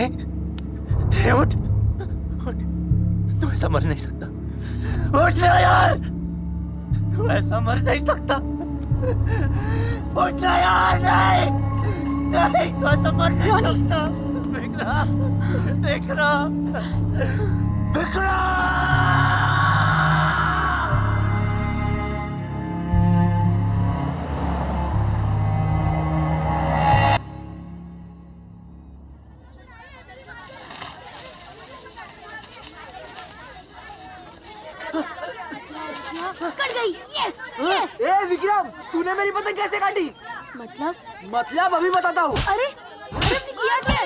उठ उठ, तू ऐसा मर नहीं सकता। उठ ना यार, तू ऐसा मर नहीं सकता। उठ ना यार, नहीं नहीं, तू ऐसा मर नहीं सकता। विक्रम, विक्रम, विक्रम। कट गई। Yes yes. ए विक्रम, तूने मेरी पतंग कैसे काटी? मतलब अभी बताता हूँ। अरे अरे तुमने किया क्या?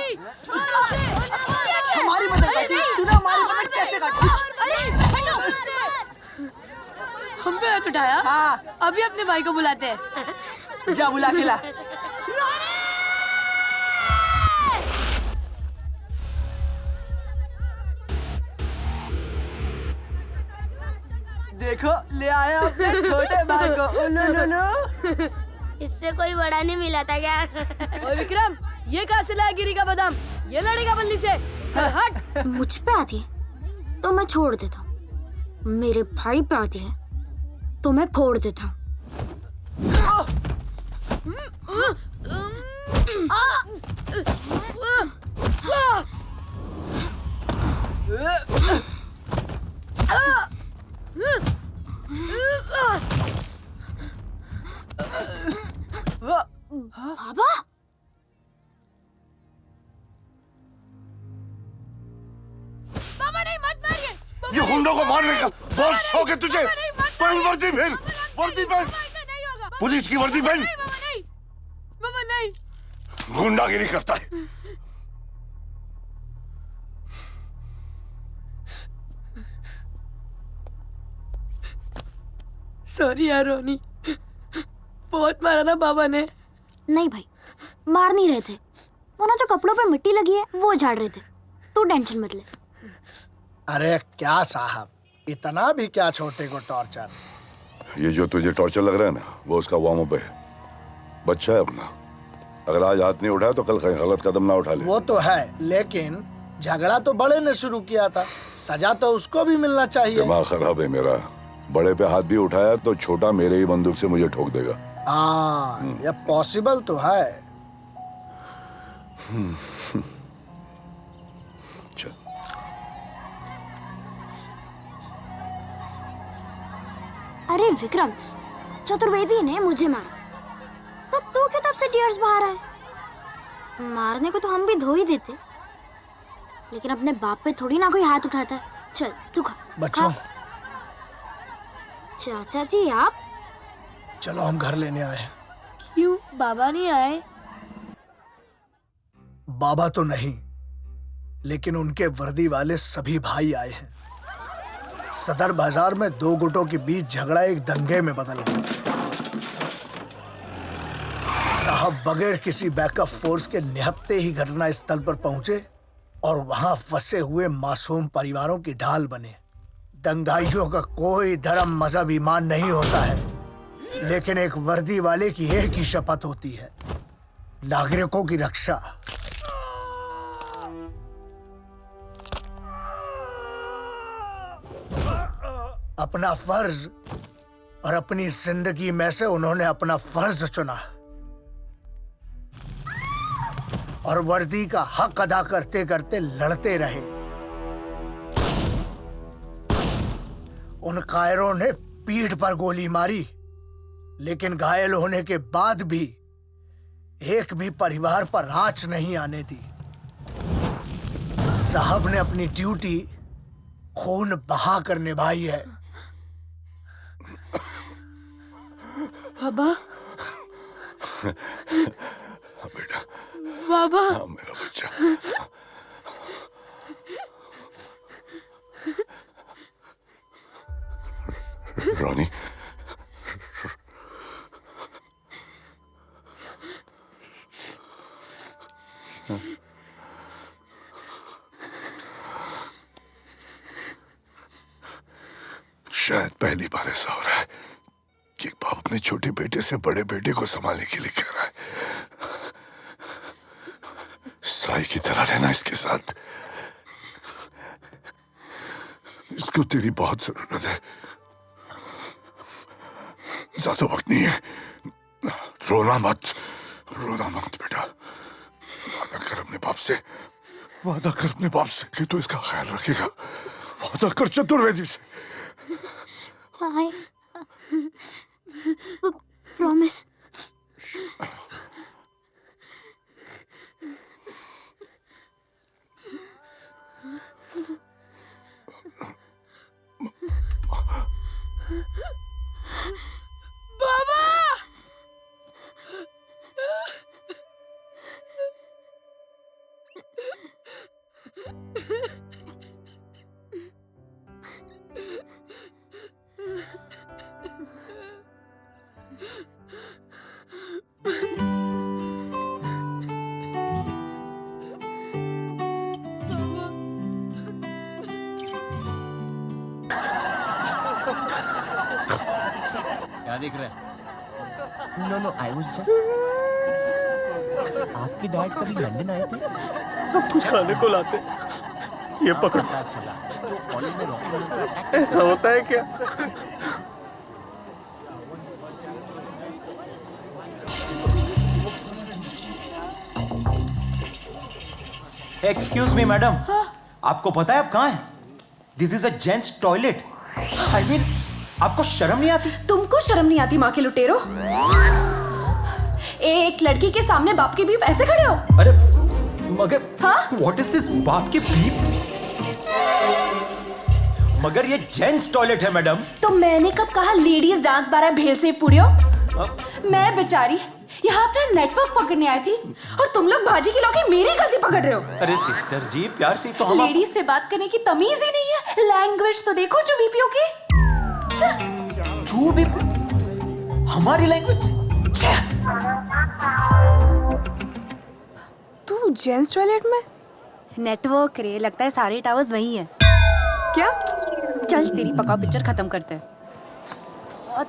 हमारी पतंग काटी, तूने हमारी पतंग कैसे काटी? हम पे हाथ उठाया? हाँ। अभी अपने भाई को बुलाते हैं। जा बुला के ला। देखो ले आया अपने छोटे भाई को। उल्लू लुलू। इससे कोई बड़ा नहीं मिला था क्या? ओए विक्रम, ये कहाँ से लाया गिरी का बादाम? ये लड़ेगा बल्ली से। चल हट। मुझ पे आती है तो मैं छोड़ देता हूँ, मेरे भाई पे आती है तो मैं फोड़ देता हूँ। बाबा, बाबा नहीं, मत मारिए। ये गुंडों को मारने का बहुत शौक है तुझे? पहन वर्दी, फिर वर्दी पहन, पुलिस की वर्दी पहन। बाबा नहीं। गुंडागिरी करता है। सॉरी यार रोनी, बहुत मारा ना बाबा ने। नहीं भाई, मार नहीं रहे थे, वो ना जो कपड़ों पे मिट्टी लगी है वो झाड़ रहे थे। तू टेंशन मत ले। अरे क्या साहब, इतना भी क्या छोटे को टॉर्चर? ये जो तुझे टॉर्चर लग रहा है ना, वो उसका वार्म अप है। बच्चा है अपना, अगर आज हाथ नहीं उठाया तो कल कहीं गलत कदम ना उठा ले। वो तो है, लेकिन झगड़ा तो बड़े ने शुरू किया था, सजा तो उसको भी मिलना चाहिए। दिमाग खराब है मेरा, बड़े पे हाथ भी उठाया तो छोटा मेरे ही बंदूक से मुझे ठोक देगा। हाँ, ये पॉसिबल तो है। चल। अरे विक्रम, चतुर्वेदी ने मुझे मारा तो तू क्यों तब से टीयर्स बहा रहा है? मारने को तो हम भी धो ही देते, लेकिन अपने बाप पे थोड़ी ना कोई हाथ उठाता है। चल तू खा। बच्चों, चाचा जी आप? चलो हम घर लेने आए हैं। क्यों बाबा नहीं आए? बाबा तो नहीं, लेकिन उनके वर्दी वाले सभी भाई आए हैं। सदर बाजार में दो गुटों के बीच झगड़ा एक दंगे में बदल गया। साहब बगैर किसी बैकअप फोर्स के निहत्ते ही घटना स्थल पर पहुंचे और वहां फंसे हुए मासूम परिवारों की ढाल बने। दंगाइयों का कोई धर्म मजहब ईमान नहीं होता है, लेकिन एक वर्दी वाले की एक ही शपथ होती है, नागरिकों की रक्षा। अपना फर्ज और अपनी जिंदगी में से उन्होंने अपना फर्ज चुना और वर्दी का हक अदा करते करते लड़ते रहे। उन कायरों ने पीठ पर गोली मारी, लेकिन घायल होने के बाद भी एक भी परिवार पर आंच नहीं आने दी। साहब ने अपनी ड्यूटी खून बहा कर निभाई है। बाबा, बेटा, बाबा, हाँ मेरा बच्चा। रोनी, शायद पहली बार ऐसा हो रहा है कि एक बाप अपने छोटे बेटे से बड़े बेटे को संभालने के लिए कह रहा है। साई की तरह रहना इसके साथ। इसको तेरी बहुत जरूरत है। ज्यादा वक्त नहीं है। रोना मत बेटा। वादा कर अपने बाप से, वादा कर अपने बाप से कि तू इसका ख्याल रखेगा। वादा कर चतुर्वेदी से। I promise. क्या देख रहे हैं? No I was just. आपके डैड कभी लंदन आए थे? हम कुछ खाने को लाते। ये पकड़। पता चला तो कॉलेज में रॉकी लोगों का अटैक। ऐसा होता है क्या? एक्सक्यूज मी मैडम, आपको पता है आप कहाँ हैं? This is a gents toilet. I mean, आपको शर्म नहीं आती? तुमको शर्म नहीं आती माँ के लुटेरो? एक लड़की के सामने बाप के बीप ऐसे खड़े हो? अरे मगर हाँ? व्हाट इज दिस बाप के बीप? मगर ये जेंट्स टॉयलेट है मैडम। तो मैंने कब कहा लेडीज डांस बार है भेल से पुड़ियो? मैं बेचारी यहाँ अपना नेटवर्क पकड़ने आई थी और तुम लोग भाजी की लौकी मेरी गलती पकड़ रहे हो। अरे सिस्टर जी, प्यार से तो हम लेडीज से बात करने की तमीज ही नहीं है। लैंग्वेज तो देखो जो बीपीओ की। चू भी हमारी लैंग्वेज। तू जेंट्स टॉयलेट में? नेटवर्क रे, लगता है सारे टावर्स वही हैं। क्या? चल तेरी पकाओ पिक्चर खत्म करते हैं। बहुत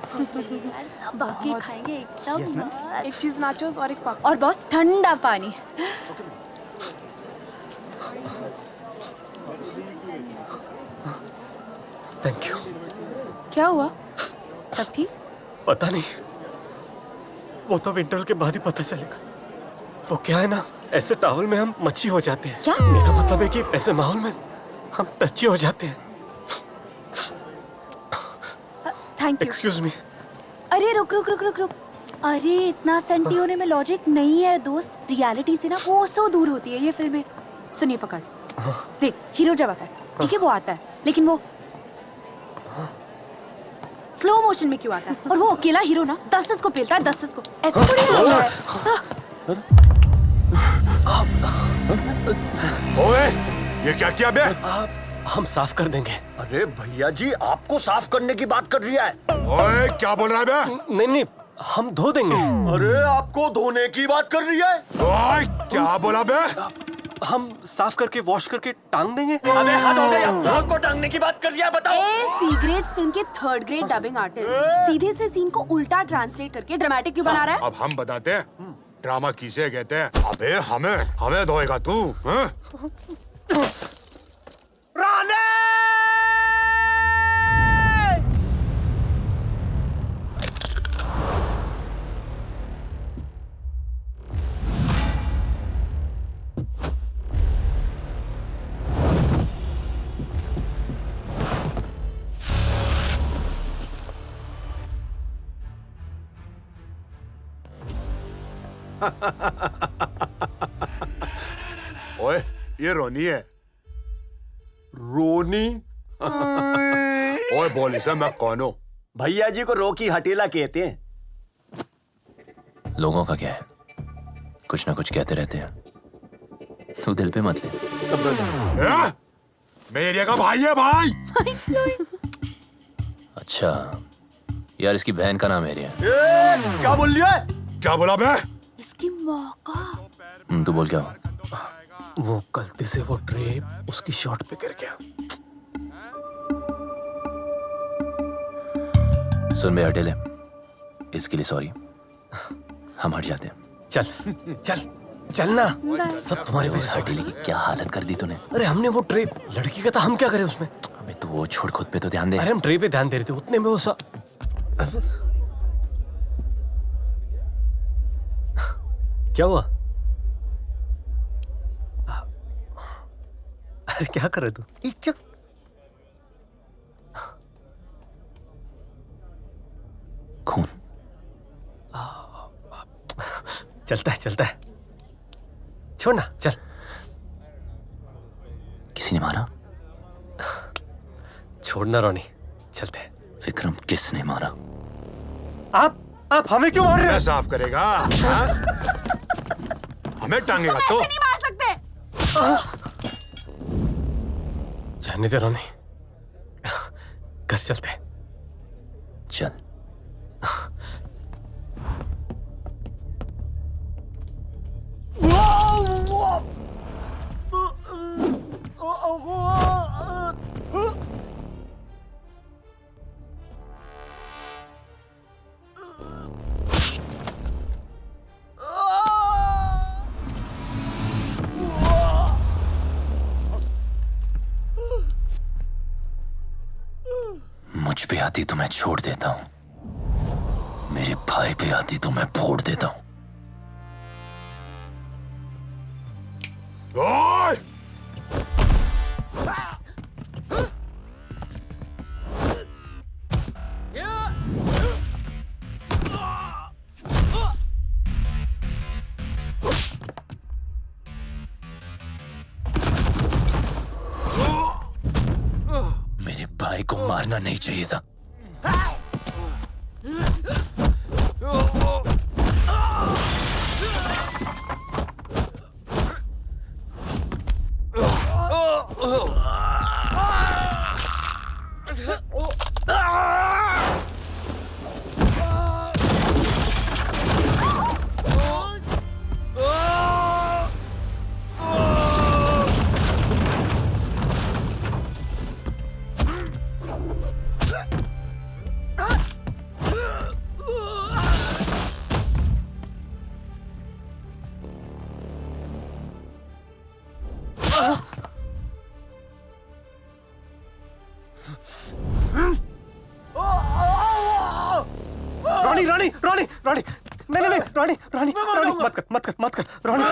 बाकी खाएंगे एकदम मस्त। एक चीज नाचोस और एक पाक। और बॉस ठंडा पानी। Thank you. क्या हुआ? सब ठीक? पता नहीं, वो तो इंटरवल के बाद ही पता चलेगा। वो क्या है ना, ऐसे टावल में हम मच्छी हो जाते हैं। क्या? मेरा मतलब है कि ऐसे माहौल में हम टच्ची हो जाते हैं। Thank you. Excuse me. अरे रुक रुक रुक रुक रुक। अरे इतना सेंटी होने में लॉजिक नहीं है दोस्त। रियलिटी से ना वो सौ दूर होती है ये फिल्में। सुनिए पकड़। देख, हीरो जब आता है, ठीक है, वो आता है, लेकिन वो स्लो मोशन में क्यों आता है? और वो अकेला हीरो ना 10 को पेलता है, 10 को। ऐसे थोड़ी ना होता है। ओए, ये क्या किया बे? हम साफ कर देंगे। अरे भैया जी, आपको साफ करने की बात कर रही है। ओए, क्या बोल रहा है बे? नहीं, हम धो देंगे। अरे आपको धोने की बात कर रही है। ओए, क्या बोला बे? हम साफ करके वॉश करके टांग देंगे। अबे हद हो गई, अब को टांगने की बात कर रही है, बताओ। सी ग्रेड फिल्म के 3rd ग्रेड डबिंग आर्टिस्ट सीधे से सीन को उल्टा ट्रांसलेट करके ड्रामेटिक क्यों बना रहा है? अब हम बताते हैं ड्रामा किसे कहते हैं। अबे हमें धोएगा तू? हाँ? राने! ओए, ये रोनी है। रोनी? ओए बोल इसे, मैं कौन हूँ? भैया जी को रोकी हटेला कहते हैं। लोगों का क्या है, कुछ ना कुछ कहते रहते हैं, तू दिल पे मत ले। मेरे एरिया का भाई है भाई। अच्छा यार, इसकी बहन का नाम एरिया। क्या बोल लिया है? क्या बोला बे? इसकी मौका। तू बोल क्या? वो गलती से वो ट्रे उसकी शॉट पे गिर गया। सुन बे हटेले, इसके लिए सॉरी। हम हट जाते हैं। चल। चलना। बाय। सब तुम्हारी वजह से। हवेली की क्या हालत कर दी तूने। अरे हमने वो ट्रे लड़की का था, हम क्या करें उसमें? अबे तू वो छोड़, खुद पे तो ध्यान दे। अरे हम ट्रे पे ध्यान दे रहे थे, उतने में वो क्या हुआ? अरे क्या कर रहे तू? ये क्या? खून। चलता है छोड़ ना, चल। किसी ने मारा? छोड़ना रोनी, चलते हैं। विक्रम किसने मारा? आप हमें क्यों मार रहे मैं हो? साफ करेगा हाँ? हमें टांगेगा तो नहीं मार सकते। जाने दे रोनी, घर चलते हैं। चल। मुझ पे आती तो मैं छोड़ देता हूं, मेरे भाई पे आती तो मैं फोड़ देता हूं। ओए! मेरे भाई को मारना नहीं चाहिए था। रोनी, नहीं, रोनी, मत कर, रोनी,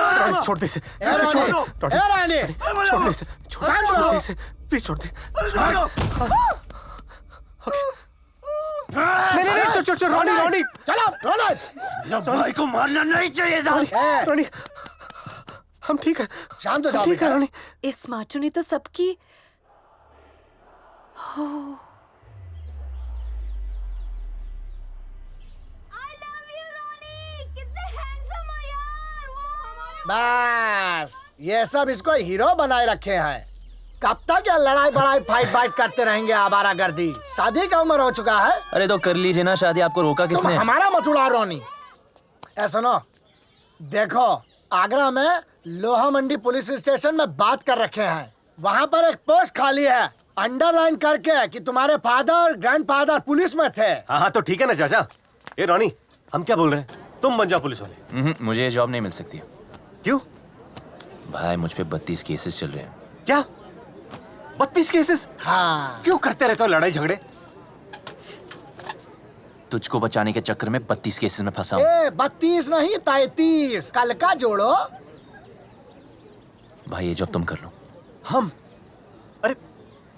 छोड़ दे इसे, छोड़ दे इसे, प्लीज छोड़ दे, नहीं, छोड़, रोनी, चलो रोनी, मेरा भाई को मारना नहीं चाहिए था। रोनी, हम ठीक है, शांत हो जाओ ठीक है, रोनी। इस माचो ने तो सबकी बस ये सब इसको हीरो बनाए रखे हैं। कब तक ये लड़ाई बड़ाई फाइट करते रहेंगे आवारागर्दी? शादी का उम्र हो चुका है। अरे तो कर लीजिए ना शादी, आपको रोका तुम किसने? हमारा मत उड़ाओ रोनी। ऐ सुनो, देखो आगरा में लोहा मंडी पुलिस स्टेशन में बात कर रखे हैं, वहाँ पर एक पोस्ट खाली है, अंडरलाइन करके कि तुम्हारे फादर ग्रैंडफादर पुलिस में थे। हाँ तो ठीक है ना चाचा। ए रोनी, हम क्या बोल रहे हैं, तुम बन जाओ पुलिस वाले। मुझे ये जॉब नहीं मिल सकती। क्यों भाई मुझ पे 32 केसेस चल रहे हैं। क्या 32 केसेस? हाँ, क्यों करते रहते हो लड़ाई झगड़े? तुझको बचाने के चक्कर में 32 केसेस में फंसा हूं। 32 नहीं 33, कल का जोड़ो। भाई ये जॉब तुम कर लो।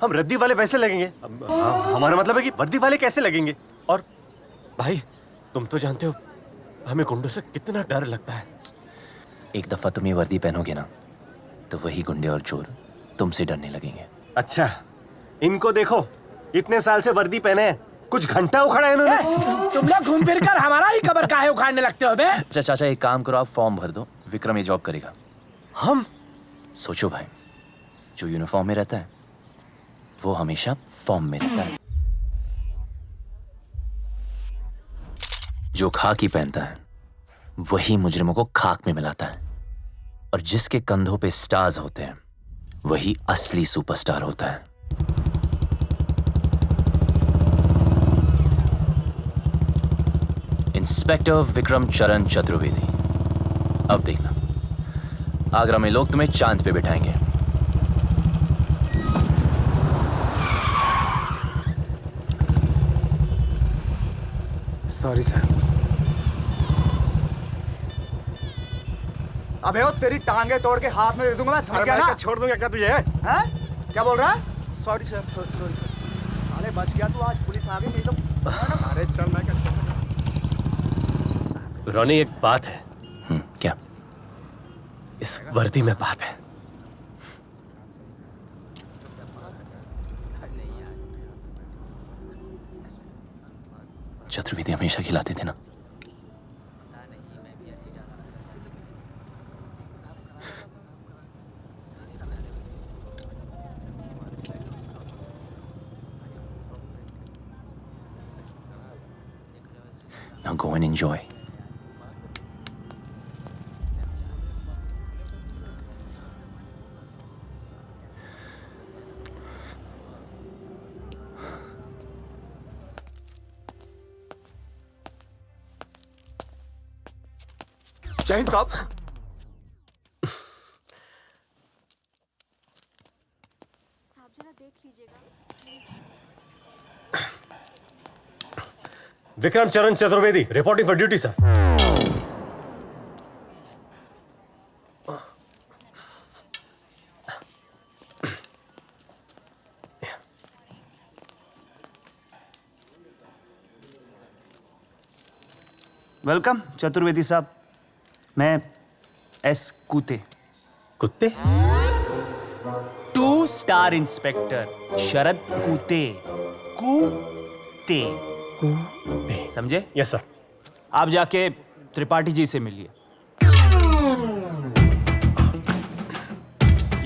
हम रद्दी वाले वैसे लगेंगे? हमारा मतलब है कि वर्दी वाले कैसे लगेंगे? और भाई तुम तो जानते हो हमें गुंडों से कितना डर लगता है। एक दफा तुम ये वर्दी पहनोगे ना तो वही गुंडे और चोर तुमसे डरने लगेंगे। अच्छा, इनको देखो, इतने साल से वर्दी पहने हैं, कुछ घंटा उखड़ा है इन्होंने। तुम लोग घूम फिर कर हमारा ही कबर काहे उखाड़ने लगते हो बे? अच्छा चाचा एक काम करो, आप फॉर्म भर दो, विक्रम ये जॉब करेगा। हम सोचो भाई, जो यूनिफॉर्म में रहता है वो हमेशा फॉर्म में रहता है, जो खाकी पहनता है वही मुजरिमों को खाक में मिलाता है, और जिसके कंधों पे स्टार्स होते हैं वही असली सुपरस्टार होता है। इंस्पेक्टर विक्रम चरण चतुर्वेदी, अब देखना आगरा में लोग तुम्हें चांद पे बिठाएंगे। Sorry sir. अबे ओ तेरी टांगे तोड़ के हाथ में दे दूंगा मैं, समझ गया ना? छोड़ दूंगा क्या तुझे? हैं? क्या बोल रहा है? Sorry sir, sorry sir. साले बच गया तू, आज पुलिस आ गई नहीं तो। अरे चल मैं क्या रॉनी, एक बात है। क्या? इस वर्दी में बात है। चतुर्वेदी हमेशा खिलाते थे ना। Now go and enjoy. जय हिंद साहब। विक्रम चरण Chaturvedi reporting for duty sir. Welcome Chaturvedi साहब। मैं एस कूते, कुत्ते? 2 स्टार इंस्पेक्टर शरद कूते। कूते समझे? Yes sir. आप जाके त्रिपाठी जी से मिलिए।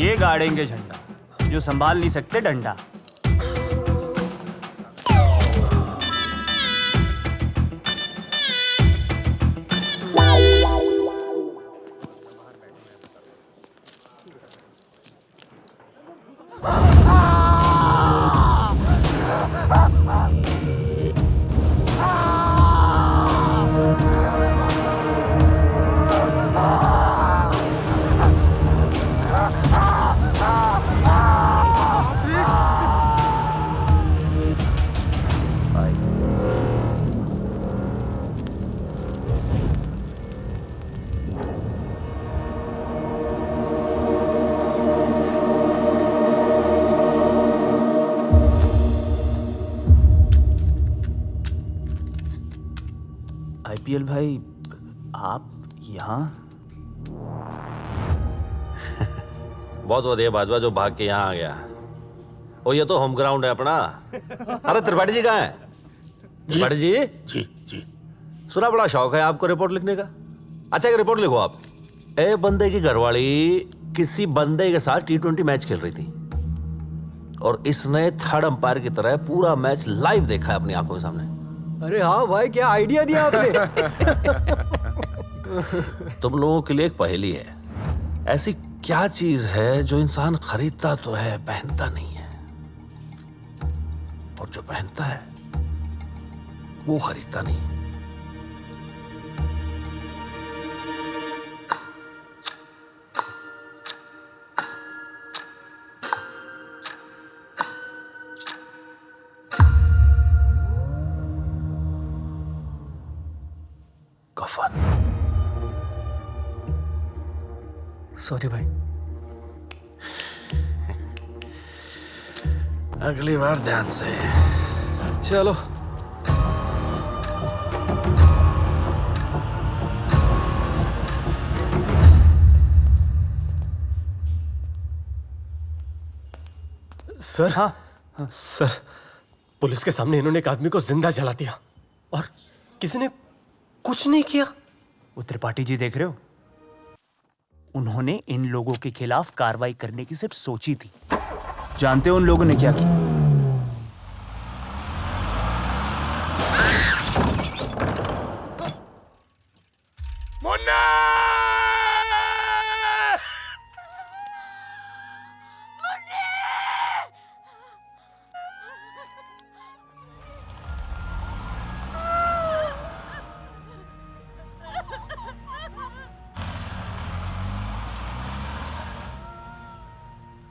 ये गाड़ेंगे झंडा, जो संभाल नहीं सकते डंडा। आईपीएल भाई, आप यहाँ? बहुत बढ़िया भाजपा जो भाग के यहाँ आ गया। ओ ये तो होम ग्राउंड है अपना। अरे त्रिपाठी जी कहाँ है? त्रिपाठी जी? जी जी। सुना बड़ा शौक है आपको रिपोर्ट लिखने का। अच्छा एक रिपोर्ट लिखो आप। ए बंदे की घरवाली किसी बंदे के साथ T20 मैच खेल रही थी और इसने थर्ड अंपायर की तरह पूरा मैच लाइव देखा है अपनी आंखों के सामने। अरे हाँ भाई, क्या आइडिया दिया आपने। तुम लोगों के लिए एक पहेली है। ऐसी क्या चीज है जो इंसान खरीदता तो है, पहनता नहीं है, और जो पहनता है वो खरीदता नहीं है? कफन। सॉरी भाई। अगली बार ध्यान से। चलो सर। हाँ सर, पुलिस के सामने इन्होंने एक आदमी को जिंदा जला दिया और किसी ने कुछ नहीं किया। वो त्रिपाठी जी देख रहे हो, उन्होंने इन लोगों के खिलाफ कार्रवाई करने की सिर्फ सोची थी। जानते हो उन लोगों ने क्या किया? मुन्ना!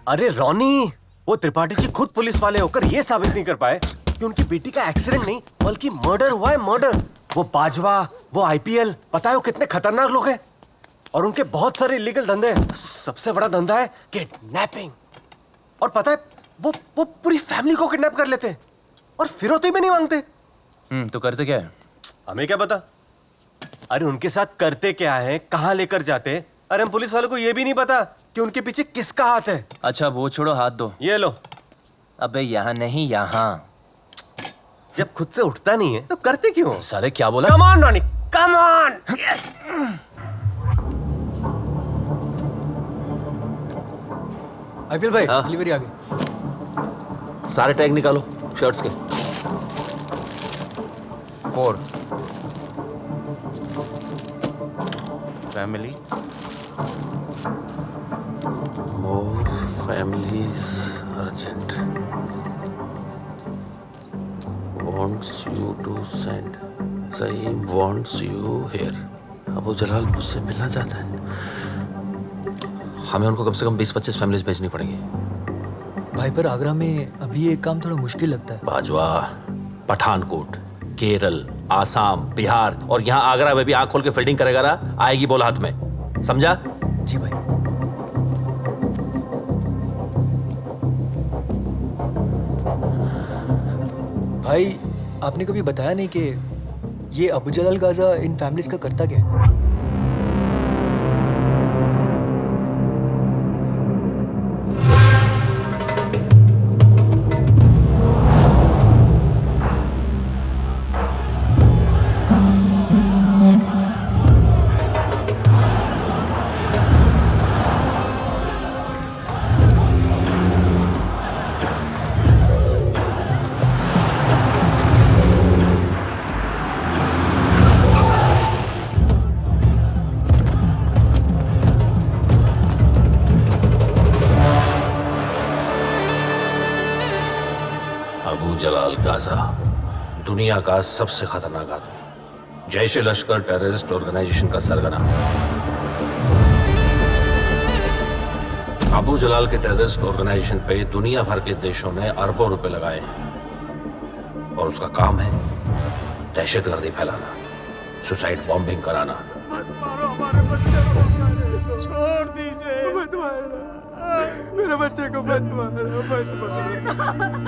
अरे रोनी, वो त्रिपाठी जी खुद पुलिस वाले होकर ये साबित नहीं कर पाए कि उनकी बेटी का एक्सीडेंट नहीं बल्कि मर्डर हुआ है, मर्डर। वो बाजवा, वो आईपीएल, पता है वो कितने खतरनाक लोग हैं और उनके बहुत सारे इलीगल धंधे हैं। सबसे बड़ा धंधा है किडनैपिंग। और पता है वो पूरी फैमिली को किडनैप कर लेते हैं और फिरौती में नहीं मांगते। तो करते क्या है? हमें क्या पता? अरे उनके साथ करते क्या है, कहाँ लेकर जाते हैं? अरे हम पुलिस वालों को ये भी नहीं पता कि उनके पीछे किसका हाथ है। अच्छा वो छोड़ो, हाथ दो। ये लो। अबे यहाँ नहीं, यहाँ। जब खुद से उठता नहीं है तो करते क्यों? साले क्या बोला? Come on Ronnie, come on. IPL भाई, हाँ? डिलीवरी आ गई। सारे टैग निकालो शर्ट्स के। 4 family, more families urgent, wants you to send, सही wants you here। अबू जलाल मुझसे मिलना चाहता है। हमें उनको कम से कम 20-25 फैमिलीज भेजनी पड़ेगी। भाई पर आगरा में अभी ये काम थोड़ा मुश्किल लगता है। बाजवा, पठानकोट, केरल, आसाम, बिहार और यहाँ आगरा में भी आंख खोल के फील्डिंग करेगा ना, आएगी बोल हाथ में, समझा? जी भाई। भाई आपने कभी बताया नहीं कि ये अबू जलाल गाजा इन फैमिलीज का करता क्या है? अबू जलाल गाजा दुनिया का सबसे खतरनाक आदमी, जैश ए लश्कर टेररिस्ट ऑर्गेनाइजेशन का सरगना। अबू जलाल के टेररिस्ट ऑर्गेनाइजेशन पे दुनिया भर के देशों ने अरबों रुपए लगाए हैं और उसका काम है दहशतगर्दी फैलाना, सुसाइड बॉम्बिंग कराना। मत मारो हमारे बच्चे को, छोड़ दीजिए, मत मारना मेरे बच्चे को, मत मारना, मत मारना।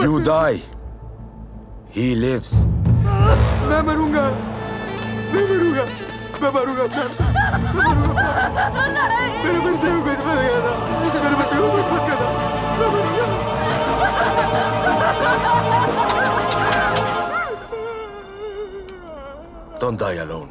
You die. He lives. मैं मरूंगा, मैं मरूंगा, मैं मरूंगा, मेरे बच्चे को कुछ मत करना, मेरे बच्चे को कुछ मत करना, मैं मरूंगा। Don't die alone.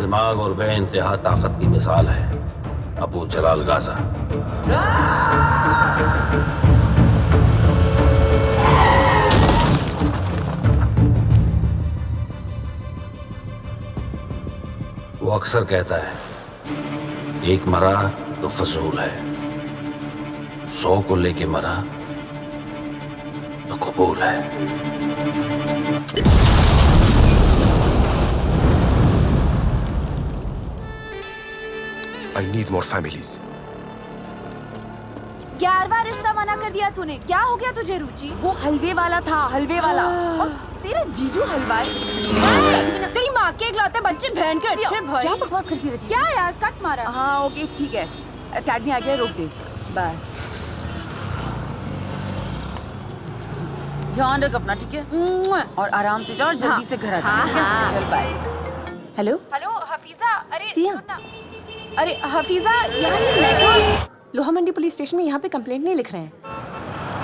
दिमाग और बेइंतहा ताकत की मिसाल है अबू जलाल गाजा। वो अक्सर कहता है एक मरा तो फजूल है, 100 को लेके मरा तो कबूल है। I need more families. 11वां रिश्ता मना कर दिया तूने, क्या हो गया तुझे रुचि? वो हलवे वाला था, हलवे वाला। और तेरे जीजू हलवाई, तेरी माँ के इकलौते बच्चे बहन के अच्छे भाई। क्या बकवास करती रहती है? क्या यार, कट मारा। हाँ ओके ठीक है, अकेडमी आ गया, रोक दे बस। ध्यान रख अपना, ठीक है? और आराम से जाओ और जल्दी से घर आ जाओ, ठीक है? चल बाय। हेलो हेलो हफीजा, अरे सुनना, अरे हफीजा यहाँ ये मेट्रो। लोहा मंडी पुलिस स्टेशन में यहाँ पे कंप्लेंट नहीं लिख रहे हैं।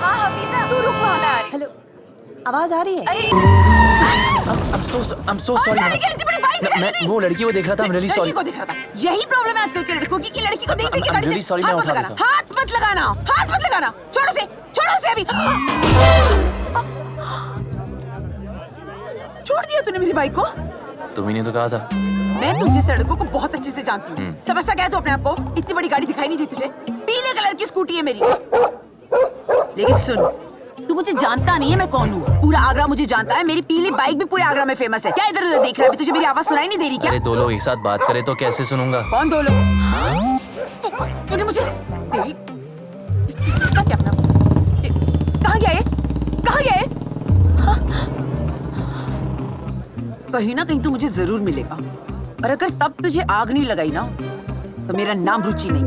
हाँ हफीजा तू रुक, वहाँ मैं आ रही। हेलो, आवाज आ रही है? अरे I'm so sorry मैडम। मैं वो लड़की को देख रहा था, I'm really sorry। लड़की को देख रहा था, यही प्रॉब्लम है आजकल के लड़कों की कि लड़की को देख देख के I'm really sorry, मैं उठा देता हूँ। हाथ मत लगाना, हाथ मत लगाना, छोड़ो से अभी। छोड़ दिया तूने मेरी बाइक को? तुम्ही ने तो कहा था। मैं तुझे सड़कों को बहुत अच्छे से जानती हूँ। समझता क्या है तू अपने आप को? इतनी बड़ी गाड़ी दिखाई नहीं दी तुझे? पीले कलर की स्कूटी है मेरी। लेकिन सुन, तू मुझे जानता नहीं है मैं कौन हूँ। पूरा आगरा मुझे जानता है, मेरी पीली बाइक भी पूरे आगरा में फेमस है। क्या इधर उधर देख रहा है? तुझे मेरी आवाज सुनाई नहीं दे रही क्या? अरे दो लोग एक साथ बात करें तो कैसे सुनूंगा? कौन दो लोग? तूने मुझे तेरी क्या अपना? कहाँ गया ये? कहाँ गया ये? कहीं ना कहीं तू मुझे जरूर मिलेगा, और अगर तब तुझे आग नहीं लगाई ना तो मेरा नाम रुचि नहीं।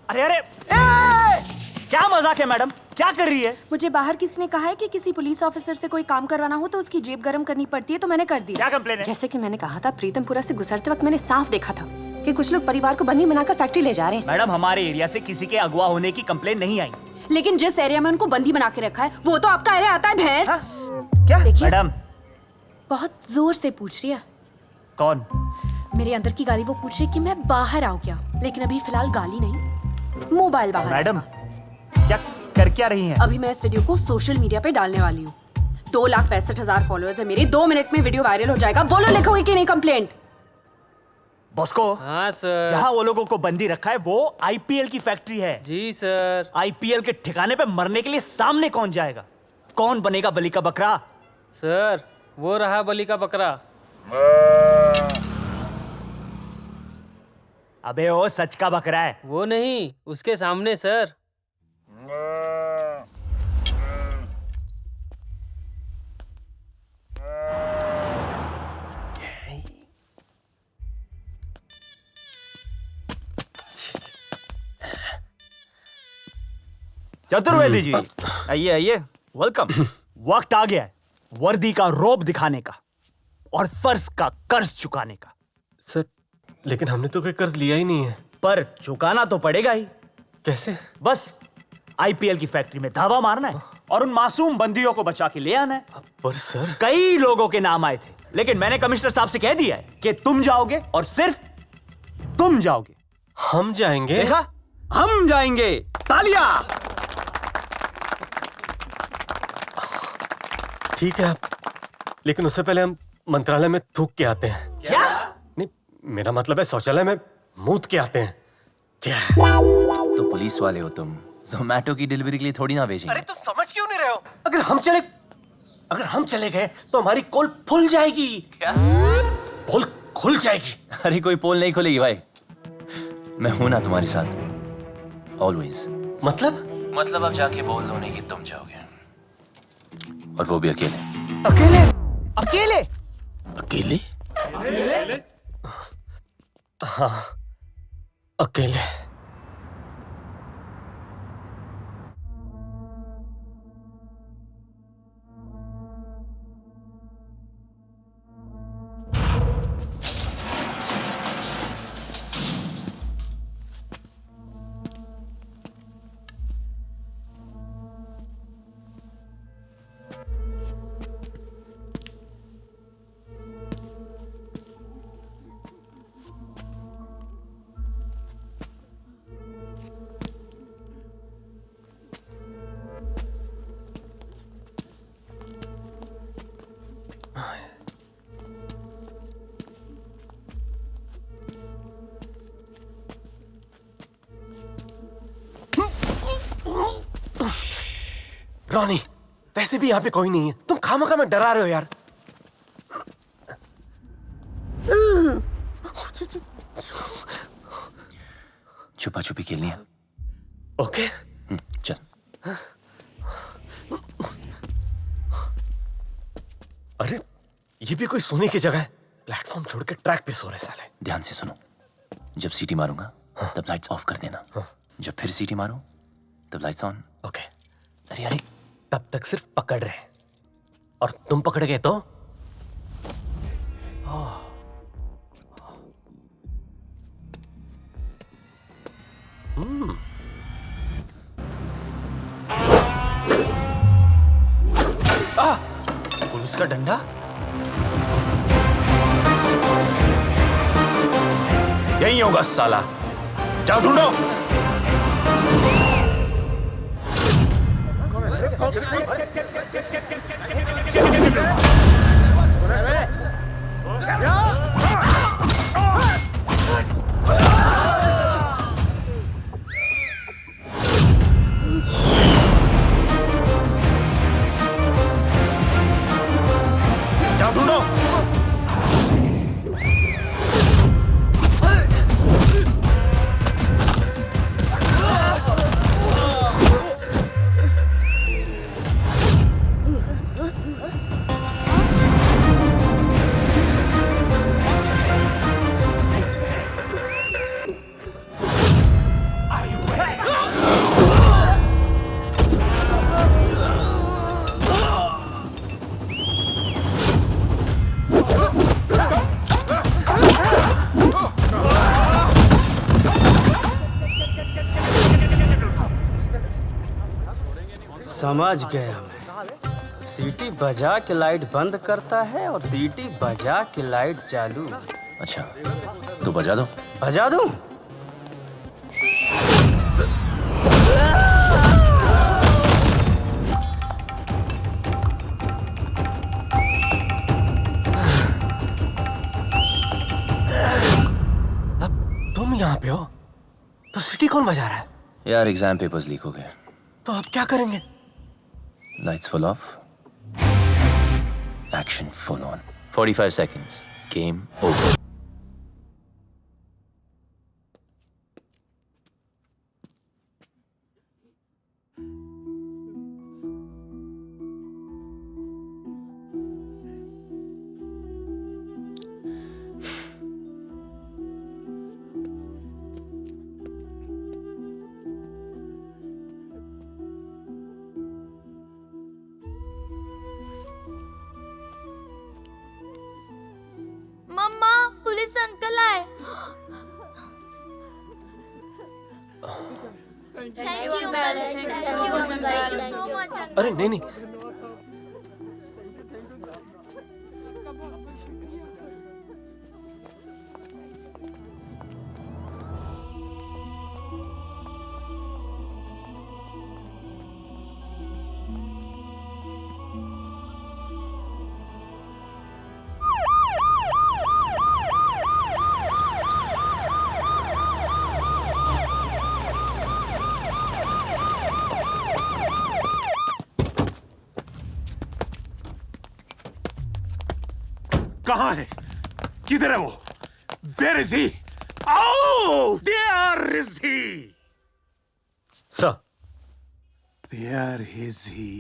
अरे क्या मजाक है मैडम, क्या कर रही है? मुझे बाहर किसी ने कहा है कि किसी पुलिस ऑफिसर से कोई काम करवाना हो तो उसकी जेब गरम करनी पड़ती है, तो मैंने कर दी। क्या कंप्लेन है? जैसे कि मैंने कहा था, प्रीतमपुरा से गुजरते वक्त मैंने साफ देखा था कि कुछ लोग परिवार को बंदी बनाकर फैक्ट्री ले जा रहे हैं। मैडम हमारे एरिया से किसी के अगवा होने की कंप्लेन नहीं आई। लेकिन जिस एरिया में उनको बंदी बना के रखा है वो तो आपका एरिया आता है भैंस। क्या देखिए मैडम? बहुत जोर से पूछ रही है। कौन? मेरे अंदर की गाली वो पूछ रही कि मैं बाहर आऊं क्या, लेकिन अभी फिलहाल गाली नहीं, मोबाइल बाहर। मैडम क्या कर क्या रही हैं? अभी मैं इस वीडियो को सोशल मीडिया पे डालने वाली हूँ। 2,65,000 फॉलोअर्स है मेरे। 2 मिनट में वीडियो वायरल हो जाएगा। बोलो लिखोगे कि नहीं कंप्लेंट? बॉस्को, हाँ सर। जहाँ वो लोगों को बंदी रखा है वो आईपीएल की फैक्ट्री है। जी सर। आईपीएल के ठिकाने पे मरने के लिए सामने कौन जाएगा? कौन बनेगा बलि का बकरा? सर वो रहा बलि का बकरा। अबे ओ सच का बकरा है। वो नहीं, उसके सामने सर। चतुर्वेदी जी, आइए आइए, वेलकम। वक्त आ गया है वर्दी का रौब दिखाने का और फर्ज का कर्ज चुकाने का। सर लेकिन हमने तो कोई कर्ज लिया ही नहीं है। पर चुकाना तो पड़ेगा ही। कैसे? बस आईपीएल की फैक्ट्री में धावा मारना है और उन मासूम बंदियों को बचा के ले आना है। पर सर कई लोगों के नाम आए थे, लेकिन मैंने कमिश्नर साहब से कह दिया है कि तुम जाओगे और सिर्फ तुम जाओगे। हम जाएंगे? देखा, हम जाएंगे। तालियां। ठीक है, लेकिन उससे पहले हम मंत्रालय में थूक के आते हैं। क्या? नहीं, मेरा मतलब है शौचालय में मूत के आते हैं। क्या? तो पुलिस वाले हो तुम, जोमैटो की डिलीवरी के लिए थोड़ी ना भेजेंगे। अरे तुम समझ क्यों नहीं रहे हो? अगर हम चले गए तो हमारी पोल फुल जाएगी। क्या? पोल खुल जाएगी। अरे कोई पोल नहीं खुलेगी भाई, मैं हूं ना तुम्हारे साथ ऑलवेज। मतलब अब जाके बोल दो नहीं कि तुम जाओगे, और वो भी अकेले। अकेले? अकेले? अकेले? हाँ, अकेले। रॉनी, वैसे भी यहाँ पे कोई नहीं है, तुम खामखा में डरा रहे हो यार। छुपा छुपी खेलनी है। ओके चल। ये भी कोई सोने की जगह है? प्लेटफॉर्म छोड़ के ट्रैक पे सो रहे साले। ध्यान से सुनो, जब सीटी मारूंगा तब लाइट्स ऑफ कर देना। जब फिर सीटी मारूं तब लाइट्स ऑन। ओके। अरे अरे, तब तक सिर्फ पकड़ रहे हैं, और तुम पकड़ गए तो पुलिस का डंडा। यही होगा साला, जाओ ढूंढो। जाओ ढूंढो। समझ गया मैं। सीटी बजा के लाइट बंद करता है और सीटी बजा के लाइट चालू। अच्छा, तो बजा दो। बजा दूं? अब तुम यहाँ पे हो तो सीटी कौन बजा रहा है? यार एग्जाम पेपर्स लीक हो गए। तो अब क्या करेंगे? Lights full off. Action full on. 45 seconds. Game over. Mamma, police uncle आए। Thank you uncle, thank you so much uncle. अरे नहीं नहीं, कहां है? किधर है वो? Where is he? Oh, there is he. Sir. There is he.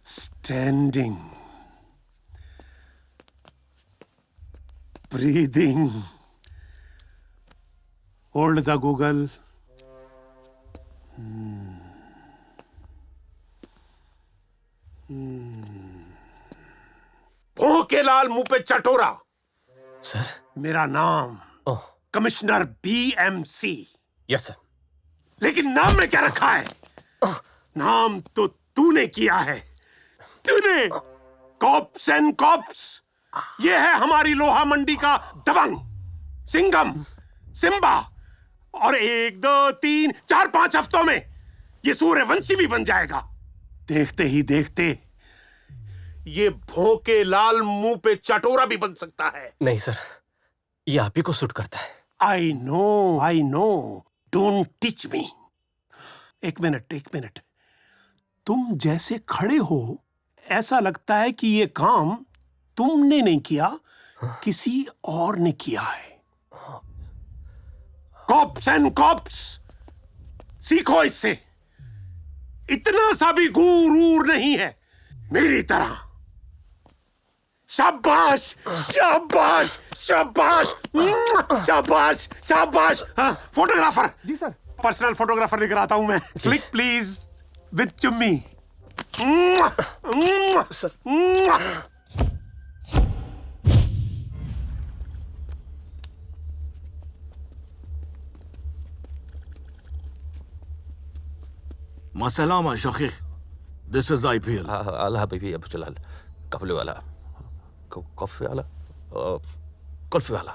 Standing. Breathing. Hold the Google. भोंके लाल मुंह पे चटोरा। सर। मेरा नाम oh. Commissioner BMC। Yes sir. लेकिन नाम में क्या रखा है? नाम तो तूने किया है। तूने कॉप्स एंड कॉप्स। ये है हमारी लोहा मंडी का दबंग, सिंघम, सिम्बा। और 1, 2, 3, 4, 5 हफ्तों में ये सूर्यवंशी भी बन जाएगा। देखते ही देखते ये भोंके लाल मुंह पे चटोरा भी बन सकता है। नहीं सर, ये आप ही को सूट करता है। I know. Don't teach me. एक मिनट। तुम जैसे खड़े हो, ऐसा लगता है कि ये काम तुमने नहीं किया, किसी और ने किया है। कॉप्स एंड कॉप्स, सीखो इससे। इतना सा भी गूर नहीं है मेरी तरह। शाबाश शाबाश शाबाश शाबाश शाबाश। फोटोग्राफर जी सर। पर्सनल फोटोग्राफर लेकर आता हूं मैं। क्लिक प्लीज विद चुम्मी। Masalam Shaqiq. This is IPL. Allah habibi Abu Jalal. Kafle wala. Coffee wala. Kulfi wala.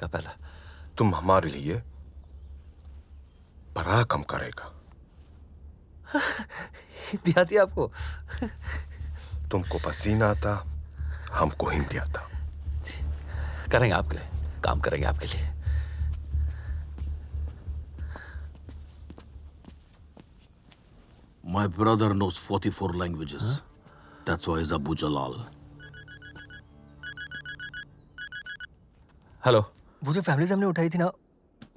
कफाला। तुम हमारे लिए पराक्रम करेगा। हिंदी आती आपको? तुमको पसीना आता, हमको हिंदी आता। करेंगे आपके लिए, काम करेंगे आपके लिए। My brother knows 44 languages. That's why he's Abu Jalal. Hello. वो जो फैमिलीज हमने उठाई थी ना,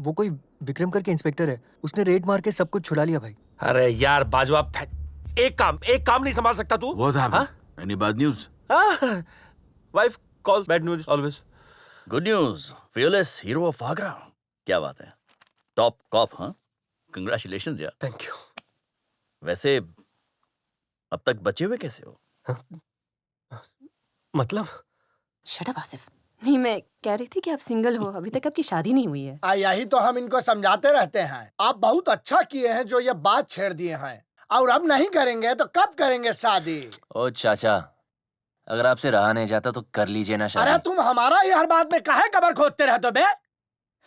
वो कोई विक्रम करके इंस्पेक्टर है। उसने रेड मार के सब कुछ छुड़ा लिया भाई। अरे यार बाजवा, एक काम नहीं संभाल सकता तू? What happened? Any bad news? Wife call bad news always. Good news, fearless hero of Agra. क्या बात है, टॉप कॉप। हाँ, कंग्रेचुलेशंस यार। Thank you. वैसे अब तक बचे हुए कैसे हो? मतलब? Shut up Asif. नहीं, मैं कह रही थी कि आप सिंगल हो, अभी तक आपकी शादी नहीं हुई है। यही तो हम इनको समझाते रहते हैं। आप बहुत अच्छा किए हैं जो ये बात छेड़ दिए हैं, और अब नहीं करेंगे तो कब करेंगे शादी? ओ चाचा, अगर आपसे रहा नहीं जाता तो कर लीजिए ना शादी। अरे तुम हमारा ही हर बात में काहे कबर खोदते रहते हो बे?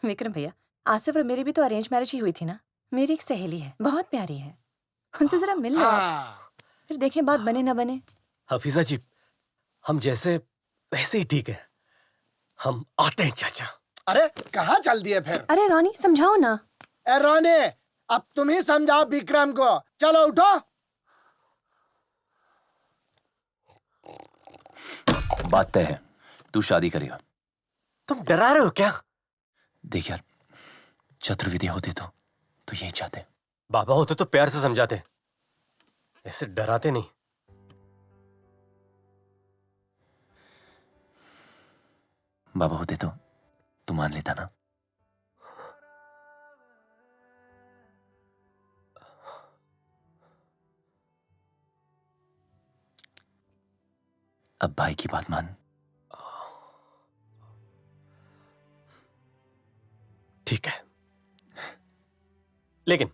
विक्रम भैया, आसिफ और मेरी भी तो अरेंज मैरिज ही हुई थी ना। मेरी एक सहेली है, बहुत प्यारी है, उनसे जरा मिल लो। फिर देखें बात बने ना बने। हफीजा जी, हम जैसे वैसे ही ठीक है। हम आते हैं चाचा। अरे कहाँ चल दिए फिर? अरे रोनी समझाओ ना। ए रोनी, अब तुम ही समझाओ विक्रम को। चलो उठो। बात तय है, तू शादी करेगा। तुम डरा रहे हो क्या? देख यार, चतुर्वेदी होते तो यही चाहते। बाबा होते तो प्यार से समझाते, ऐसे डराते नहीं। बाबा होते तो तू मान लेता ना। अब भाई की बात मान। ठीक है, लेकिन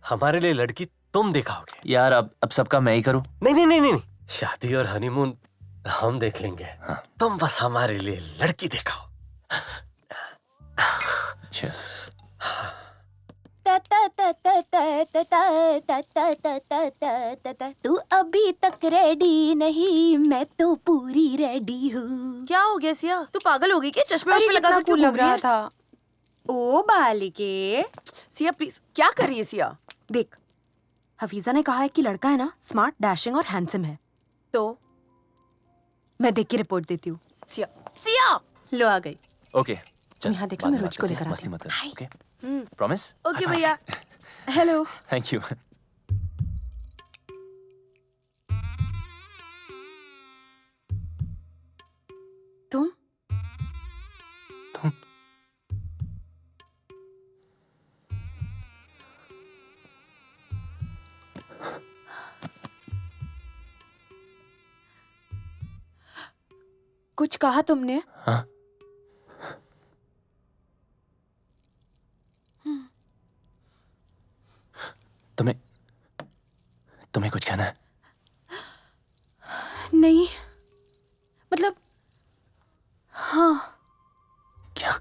हमारे लिए लड़की तुम दिखाओगे। यार अब सबका मैं ही करूं? नहीं, शादी और हनीमून हम देख लेंगे। हाँ। तुम बस हमारे लिए लड़की दिखाओ। Cheers. तू अभी तक रेडी नहीं, मैं तो पूरी रेडी हूँ। क्या हो गया सिया? तू पागल हो गई क्या? चश्मे अरे वश्मे लगा कितना कर क्यों cool लग घूम रही रहा है? था। ओ बालिके, सिया प्लीज, क्या कर रही है सिया? देख, हफीजा ने कहा है कि लड़का है ना स्मार्ट, डैशिंग और हैंडसम है। तो मैं देख के रिपोर्ट देती हूँ। सिया, सिया लो आ गई। ओके, यहाँ देख लो, मैं रोज को लेकर आती मस्ती हूँ। मत कर। Okay, promise? ओके भैया। हेलो। Thank you. तुम कुछ कहा तुमने? हाँ? तुम्हें कुछ कहना है? नहीं, मतलब हाँ। क्या?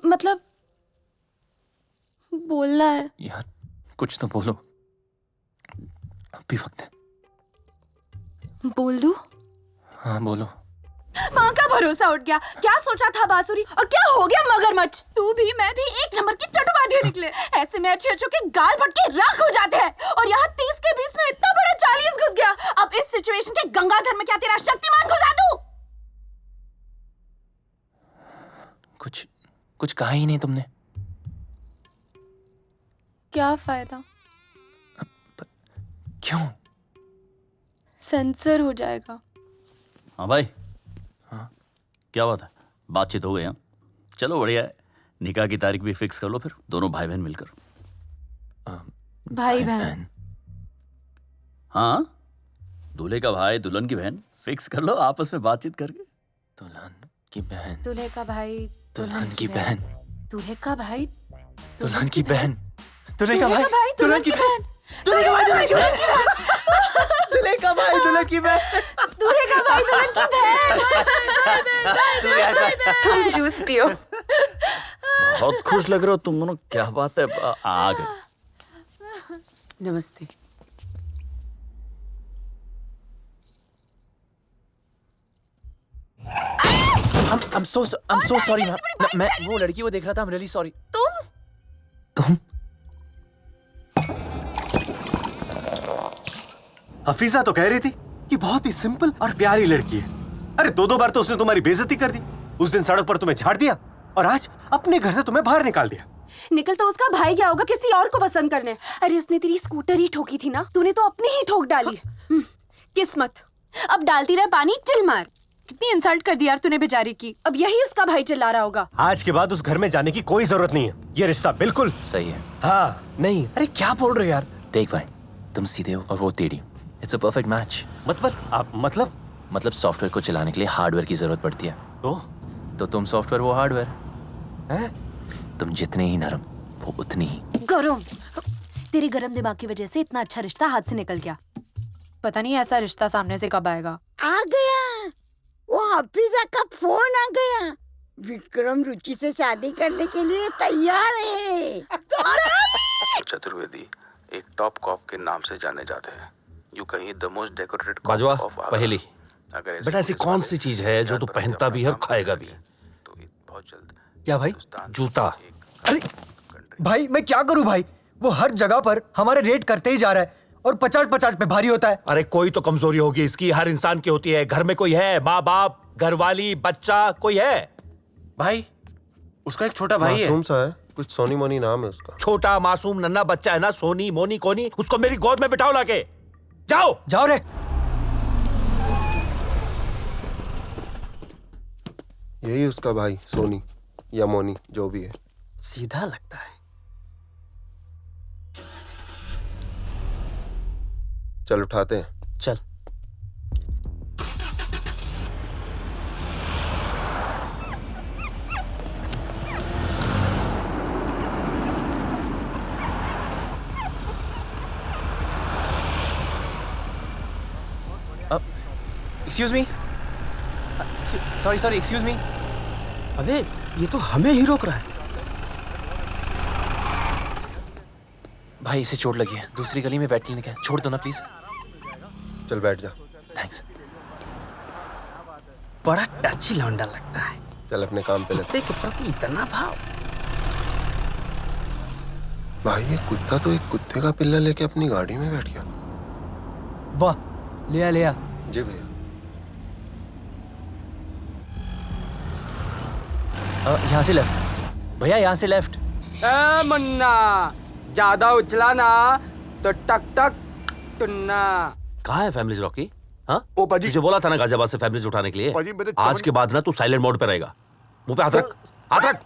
मतलब बोलना है। यार कुछ तो बोलो, अब भी वक्त है। बोल दूं? हाँ बोलो। माँ का भरोसा उठ गया। क्या सोचा था बांसुरी और क्या हो गया मगरमच्छ। तू भी मैं भी एक नंबर की चटुबादिया निकले। ऐसे में अच्छे अच्छों के गाल फट के राख हो जाते हैं, और यहाँ 30 के 20 में इतना बड़ा 40 घुस गया। अब इस सिचुएशन के गंगाधर में क्या तेरा शक्तिमान घुसा दूं? कुछ कहा ही नहीं तुमने। क्या फायदा, क्यों? सेंसर हो जाएगा। हाँ भाई, हाँ क्या बात है, बातचीत हो गई? हाँ चलो बढ़िया है, निकाह की तारीख भी फिक्स कर लो फिर, दोनों भाई बहन मिलकर। भाई बहन? हाँ, दूल्हे का भाई दुल्हन की बहन फिक्स कर लो आपस में बातचीत करके। दुल्हन की बहन, दूल्हे का भाई दुल्हन की बहन, दूल्हे का भाई दुल्हन की बहन, दूल्हे का भाई दुल्हन की बहन, दूल्हे का भाई दुल्हन की बहन, दूल्हे का भाई दुल्हन की बहन, दूल्हे का भाई दुल्हन की बहन। तुम जूस पियो। बहुत खुश लग रहे हो तुम दोनों, क्या बात है, आ गए। नमस्ते। I'm so sorry ma'am. मैं वो लड़की को देख रहा था। I'm really sorry। तुम हफीजा तो कह रही थी कि बहुत ही सिंपल और प्यारी लड़की है। अरे दो बार तो उसने तुम्हारी बेइज्जती कर दी। उस दिन सड़क पर तुम्हें झाड़ दिया और आज अपने घर से तुम्हें बाहर निकाल दिया। निकल तो उसका भाई गया होगा किसी और को पसंद करने। अरे उसने तेरी स्कूटर ही ठोकी थी ना, तूने तो अपनी ही ठोक डाली। किस्मत। अब डालती रहे पानी, चिल मार। कितनी इंसल्ट कर दी यार तूने बेचारी की। अब यही उसका भाई चिल्ला रहा होगा। आज के बाद उस घर में जाने की कोई जरूरत नहीं है। ये रिश्ता बिल्कुल सही है। हाँ नहीं, अरे क्या बोल रहे हो यार। देख भाई, तुम सीधे हो और वो टेढ़ी। It's a perfect match. मतलब सॉफ्टवेयर को चलाने के लिए हार्डवेयर की जरूरत पड़ती है। तो तुम सॉफ्टवेयर, वो हार्डवेयर है? तुम जितने ही नरम, वो उतनी ही गरम। तेरे गरम दिमाग की वजह से इतना अच्छा रिश्ता हाथ से निकल गया। पता नहीं ऐसा रिश्ता सामने से कब आएगा। आ गया, वो हफीजा का फोन आ गया। विक्रम रुचि से शादी करने के लिए तैयार है। चतुर्वेदी एक टॉप कॉप के नाम से जाने जाते हैं। यूं कहीं the most decorated Bajwa, corp of पहली बेटा ऐसी कौन सी चीज है जो तू पहनता भी है और खाएगा भी? बहुत जल्द। क्या भाई? जूता। अरे भाई मैं क्या करूं भाई, वो हर जगह पर हमारे रेट करते ही जा रहा है और 50-50 पे भारी होता है। अरे कोई तो कमजोरी होगी इसकी, हर इंसान की होती है। घर में कोई है, माँ बाप, घरवाली, बच्चा, कोई है? भाई उसका एक छोटा भाई है। मासूम सा है, कुछ सोनी मोनी नाम है उसका। छोटा मासूम नन्हा बच्चा है ना, सोनी मोनी कोनी, उसको मेरी गोद में बिठाओ लाके। जाओ जाओ रे। यही उसका भाई सोनी या मोनी जो भी है। सीधा लगता है। चल उठाते हैं। चल। Excuse me, sorry excuse me. अबे ये तो हमें ही रोक रहा है। भाई इसे चोट लगी है, दूसरी गली में वेट क्लिनिक है, छोड़ दो ना प्लीज। चल बैठ जा। थैंक्स। बड़ा टची लौंडा लगता है। चल अपने काम पे लगते। कुत्ते के प्रति इतना भाव। भाई ये कुत्ता तो एक कुत्ते का पिल्ला लेके अपनी गाड़ी में बैठ गया। वाह, लिया। जी भैया। यहाँ से लेफ्ट भैया, यहाँ से लेफ्ट। ए मुन्ना, ज्यादा उछला ना तो टक टक टुन्ना। कहाँ है फैमिलीज रॉकी? हाँ ओ पाजी, तुझे बोला था ना गाजियाबाद से फैमिलीज उठाने के लिए। पाजी, मेरे आज के बाद ना तू साइलेंट मोड पे रहेगा। मुंह पे हाथ रख, हाथ रख।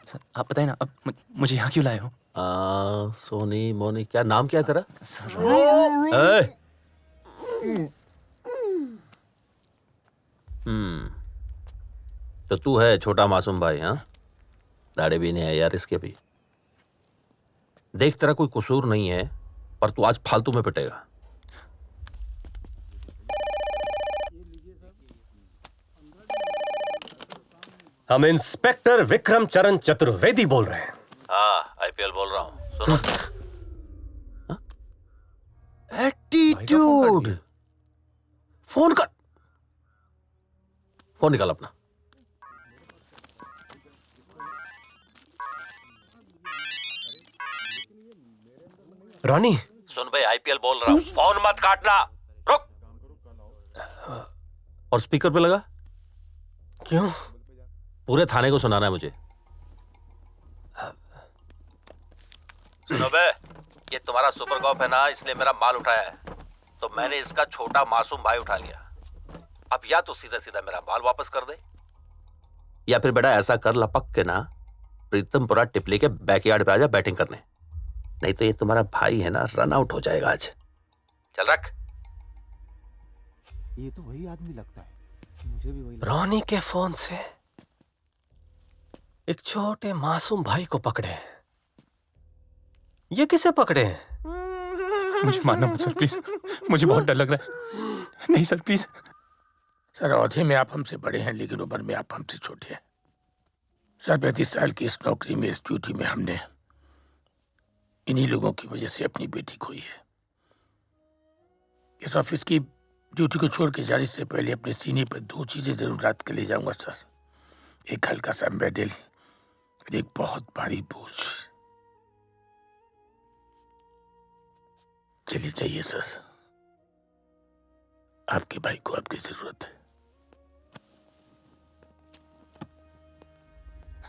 सर आप बताइए ना, अब मुझे यहाँ क्यों लाए हो? सोनी मोनी, क्या नाम क्या है तेरा? सर तो तू है छोटा मासूम भाई? हाँ, दाढ़ी भी नहीं है यार इसके भी। देख तेरा कोई कसूर नहीं है, पर तू आज फालतू में पिटेगा। हम इंस्पेक्टर विक्रम चरण चतुर्वेदी बोल रहे हैं। हाँ, आईपीएल बोल रहा हूँ। सुनो। एटीट्यूड, फोन कर, फोन निकाल अपना। रॉनी, सुन भाई, आईपीएल बोल रहा हूं, फोन मत काटना, रुक। और स्पीकर पे लगा? क्यों? पूरे थाने को सुनाना है मुझे। सुनो बे, ये तुम्हारा सुपर कॉप है ना, इसलिए मेरा माल उठाया है, तो मैंने इसका छोटा मासूम भाई उठा लिया। अब या तो सीधा सीधा मेरा माल वापस कर दे, या फिर बेटा ऐसा कर, लपक के ना प्रीतमपुरा टिपली के बैकयार्ड पे आ जा बैटिंग करने, नहीं तो ये तुम्हारा भाई है ना, रन आउट हो जाएगा आज। चल रख। ये तो वही आदमी लगता है, मुझे भी वही रॉनी के फोन से एक छोटे मासूम भाई को पकड़े। ये किसे पकड़े? मुझे मारना मत सर प्लीज, मुझे बहुत डर लग रहा है। नहीं सर प्लीज। सर, औहदे में आप हमसे बड़े हैं, लेकिन उम्र में आप हमसे छोटे हैं। सर, 35 साल की इस नौकरी में, इस ड्यूटी में हमने इन्हीं लोगों की वजह से अपनी बेटी खोई है। इस ऑफिस की ड्यूटी को छोड़ के जाने से पहले अपने सीने पर 2 चीजें जरूर रख के ले जाऊंगा सर। एक हल्का सा मेडल और एक बहुत भारी बोझ। चलिए जाइए सर, आपके भाई को आपकी जरूरत है।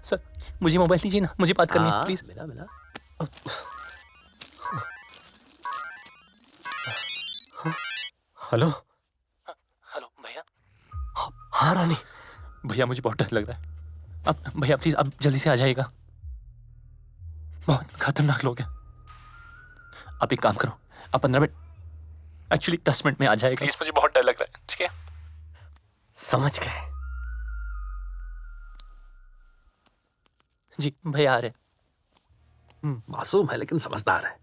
सर मुझे मोबाइल दीजिए ना, मुझे बात करनी है प्लीज। मिला मिला। हेलो हेलो भैया। हाँ रानी। भैया मुझे बहुत डर लग रहा है। अब भैया प्लीज अब जल्दी से आ जाइएगा, बहुत खतरनाक लोग हैं। आप एक काम करो, आप 15 मिनट, एक्चुअली 10 मिनट में आ जाएगा प्लीज, मुझे बहुत डर लग रहा है। ठीक है? समझ गए जी भैया आ रहे। मासूम है लेकिन समझदार है।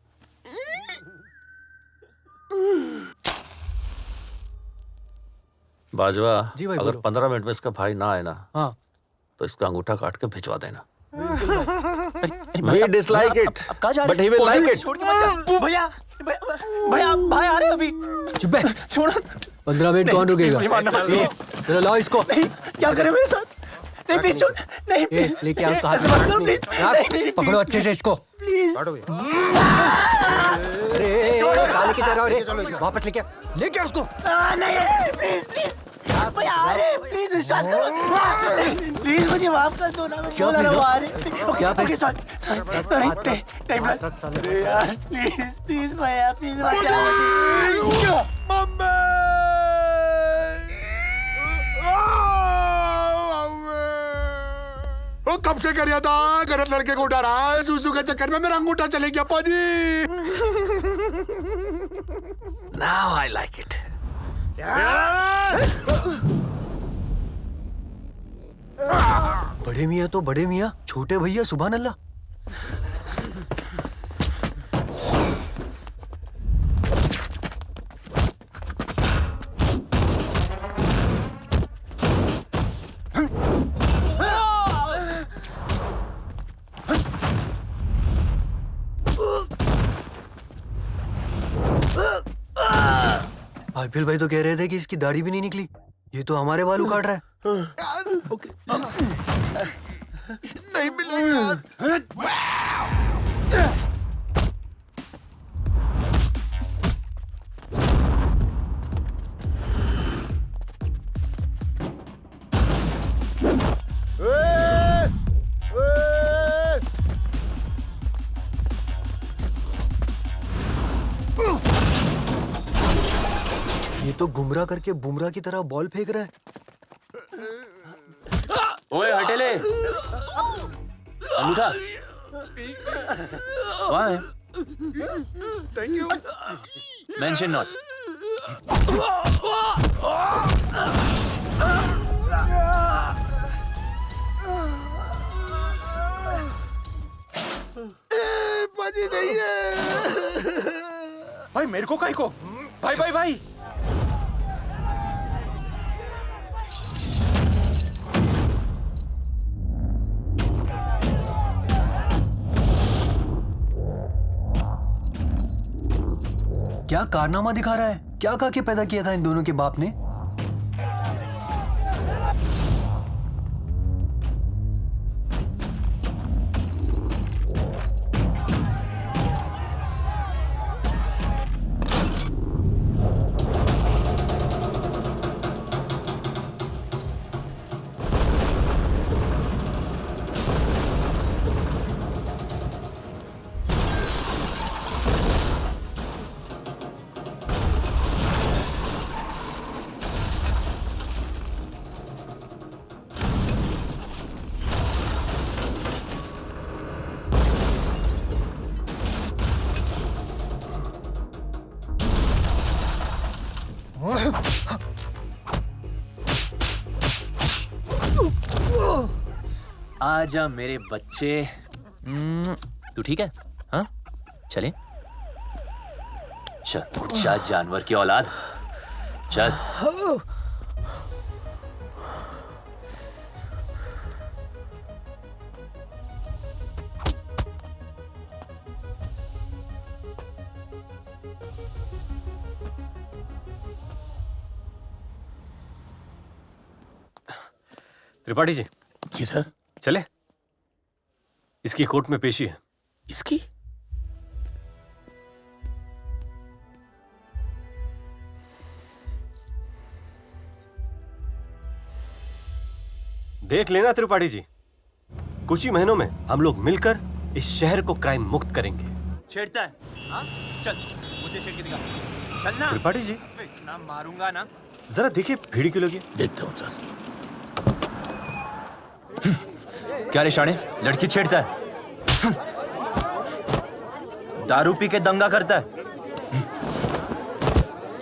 बाजवा जी भाई, अगर बोलो। 15 मिनट में इसका भाई ना आए ना, हाँ तो इसका अंगूठा काट के भिजवा देना। भाई, We dislike it, but he will like it. छोड़ के मत जा। भैया भैया भाई आ रहे हैं अभी। चुप है। छोड़ो। 15 मिनट कौन रुकेगा? मुझे मारना मत। ए, चलो लाओ इसको। नहीं, क्या करे मेरे साथ? नहीं प्लीज छोड़। नहीं प्लीज। लेके आओ उसको हाथ ऐसे में। मत करो, प्लीज। नहीं, पकड़ो अच्छे से इसको। प्लीज। अरे कहाँ लेके जा रहा हो रे? वापस लेके लेके उसको। नहीं प्लीज प्लीज भैया आ रहे, प्लीज विश्वास करो। प्लीज मुझे माफ कर दो ना, मैं क्या बोल रहा हूँ आ रहे। क्या ओके सॉरी नहीं यार, प्लीज प्लीज भैया प्लीज वो कब से कर था, गलत लड़के को उठा रहा है, सूसू के चक्कर में मेरा अंगूठा चले गया पाजी। Now I like it. बड़े मियाँ तो बड़े मियाँ, छोटे भैया सुभान अल्लाह। आईपीएल भाई तो कह रहे थे कि इसकी दाढ़ी भी नहीं निकली, ये तो हमारे बाल उखाड़ रहा है। नहीं मिलेगा। ये तो गुमराह करके बुमराह की तरह बॉल फेंक रहा है। ओए हटेले, अंगूठा वहाँ है। Thank you. Mention not. पाजी नहीं है। भाई मेरे को काहे को? भाई भाई भाई क्या कारनामा दिखा रहा है? क्या खा के पैदा किया था इन दोनों के बाप ने? आजा मेरे बच्चे। तू ठीक है? हाँ, चले। चल उठ जा जानवर की औलाद, चल। त्रिपाठी जी। जी सर। चले, इसकी कोर्ट में पेशी है। इसकी? देख लेना त्रिपाठी जी, कुछ ही महीनों में हम लोग मिलकर इस शहर को क्राइम मुक्त करेंगे। छेड़ता है? हाँ? चल मुझे छेड़ के दिखा। चल ना। त्रिपाठी जी ना मारूंगा ना। जरा देखिए भीड़ क्यों लगी। देखता हूँ सर। क्या रे शाणे, लड़की छेड़ता है, दारू पी के दंगा करता है,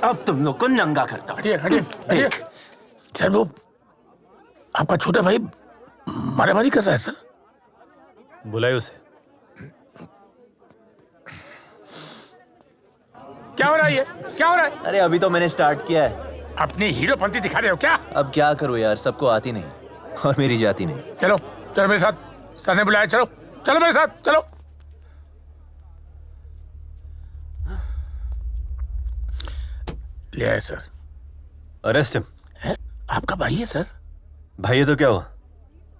अब तुम लोग को नंगा करता हूं। हटिए हटिए हटिए। सर वो आपका छोटा भाई मारामारी कर रहा है सर। बुलाए उसे। क्या हो रहा है ये? क्या हो रहा है? अरे अभी तो मैंने स्टार्ट किया है। अपनी हीरोपंती दिखा रहे हो क्या? अब क्या करूं यार, सबको आती नहीं और मेरी जाती नहीं। चलो चलो मेरे साथ, सर ने बुलाया। चलो चलो मेरे साथ चलो। ले आए सर। Arrest him. आपका भाई है सर? भाई ये तो क्या हुआ,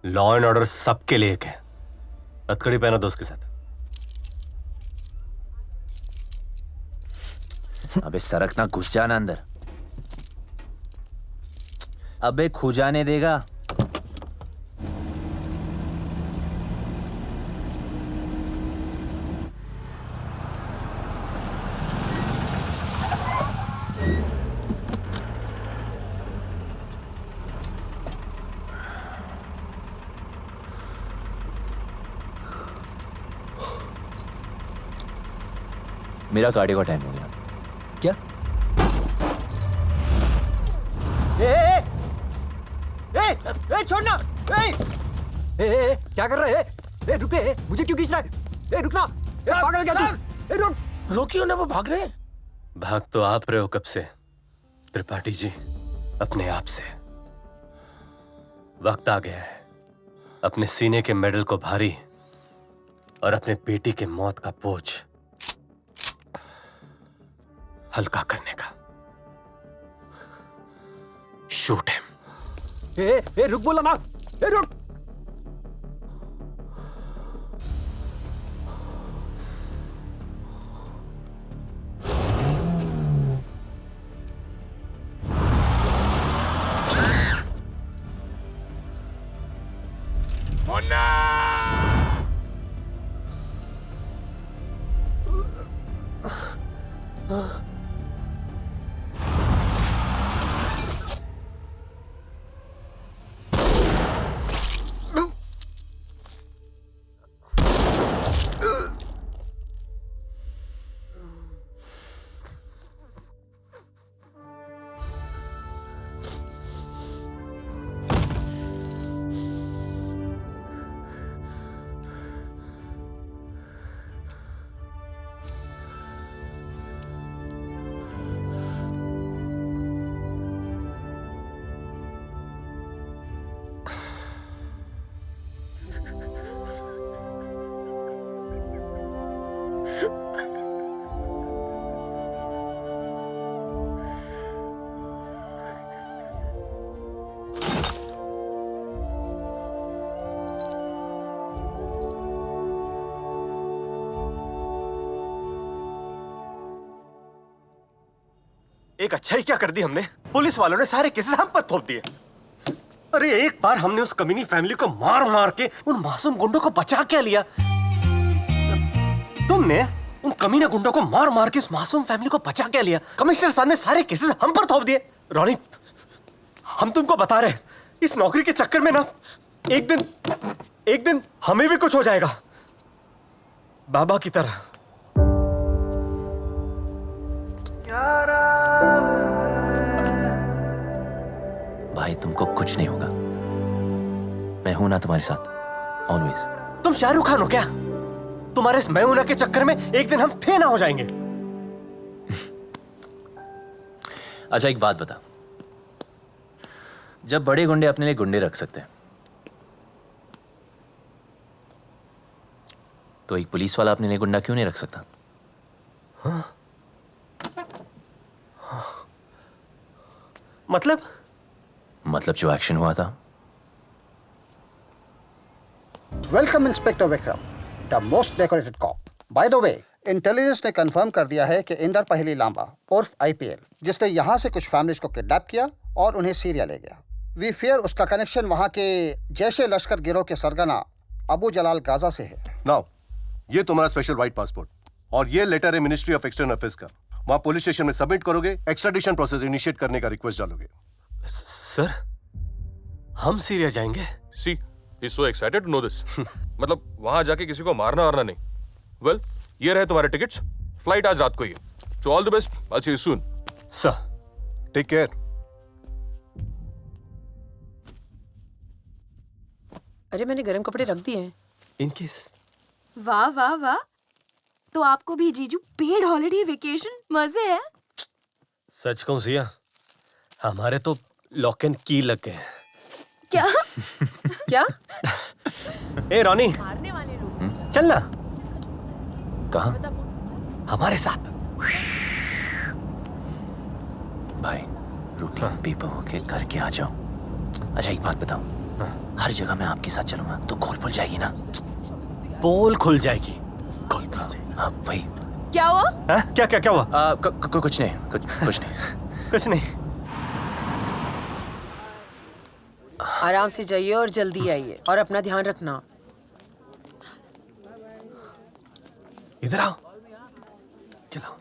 लॉ एंड ऑर्डर सबके लिए एक है। हथकड़ी पहना दो उसके साथ। अबे सरक ना, घुस जाना अंदर। अबे खुजाने देगा। मेरा कार्डियो का टाइम हो गया। क्या? छोड़ना। क्या कर रहा है? रुके, मुझे क्यों खींच रहा है? रुकना। पागल है क्या तू? रुक। रोकियो ना, वो भाग रहे हैं। भाग तो आप रहे हो कब से त्रिपाठी जी, अपने आप से। वक्त आ गया है अपने सीने के मेडल को भारी और अपने बेटी के मौत का बोझ हल्का करने का। Shoot him. रुक बोला ना। रुक। एक अच्छाई क्या कर दी हमने, पुलिस वालों ने सारे केसेस हम पर थोप दिए। अरे एक बार हमने उस कमीनी फैमिली को मार मार के उन मासूम गुंडों को बचा क्या लिया? तुमने उन कमीने गुंडों को मार मार के उस मासूम फैमिली को बचा क्या लिया? कमिश्नर साहब ने सारे केसेस हम पर थोप दिए। रॉनी, हम तुमको बता रहे, इस नौकरी के चक्कर में ना एक दिन हमें भी कुछ हो जाएगा, बाबा की तरह। भाई तुमको कुछ नहीं होगा, मैं हूं ना तुम्हारे साथ। ऑलवेज। तुम शाहरुख खान हो क्या? तुम्हारे इस मैं हूं ना के चक्कर में एक दिन हम थे ना हो जाएंगे। अच्छा एक बात बता, जब बड़े गुंडे अपने लिए गुंडे रख सकते हैं तो एक पुलिस वाला अपने लिए गुंडा क्यों नहीं रख सकता? हाँ? मतलब जो एक्शन हुआ था। Welcome inspector Vikram, the most decorated cop. By the way, intelligence ने कंफर्म कर दिया है कि इंदर पहली लांबा उर्फ आईपीएल, जिसने यहाँ से कुछ फैमिलीज को किडनैप किया और उन्हें सीरिया ले गया। वी फियर उसका कनेक्शन वहाँ के जैशे लश्कर गिरोह के सरगना अबू जलाल गाजा से है। नाउ ये तुम्हारा स्पेशल वाइट पासपोर्ट और ये लेटर है मिनिस्ट्री ऑफ एक्सटर्नल अफेयर्स का। वहाँ पुलिस स्टेशन में सबमिट करोगे, एक्स्ट्राडिशन प्रोसेस इनिशिएट करने का रिक्वेस्ट डालोगे। सर, हम सीरिया जाएंगे? See he is so excited to know this. मतलब वहां जाके किसी को मारना वारना नहीं। वेल, ये रहे तुम्हारे टिकट्स, फ्लाइट आज रात को ही है। So all the best, I see you soon. Sir take care. अरे मैंने गर्म कपड़े रख दिए हैं। इनकेस। वाह वाह वाह, तो आपको भी जीजू पेड हॉलिडे वेकेशन, मजे है। सच कहूं सिया, हमारे तो लॉक एंड की लग गए हैं। क्या? क्या? ए रॉनी, चल ना। कहाँ? हमारे साथ। भाई रूटीन पेपर होके करके आ जाओ। अच्छा एक बात बताओ, हर जगह मैं आपके साथ चलूंगा तो खोल खुल जाएगी ना? पोल खुल जाएगी। खोल खुल जाएगी। हाँ वही। क्या हुआ? क्या हुआ? कुछ नहीं, कुछ नहीं। कुछ नहीं। आराम से जाइए और जल्दी आइए और अपना ध्यान रखना। इधर आओ, चलो।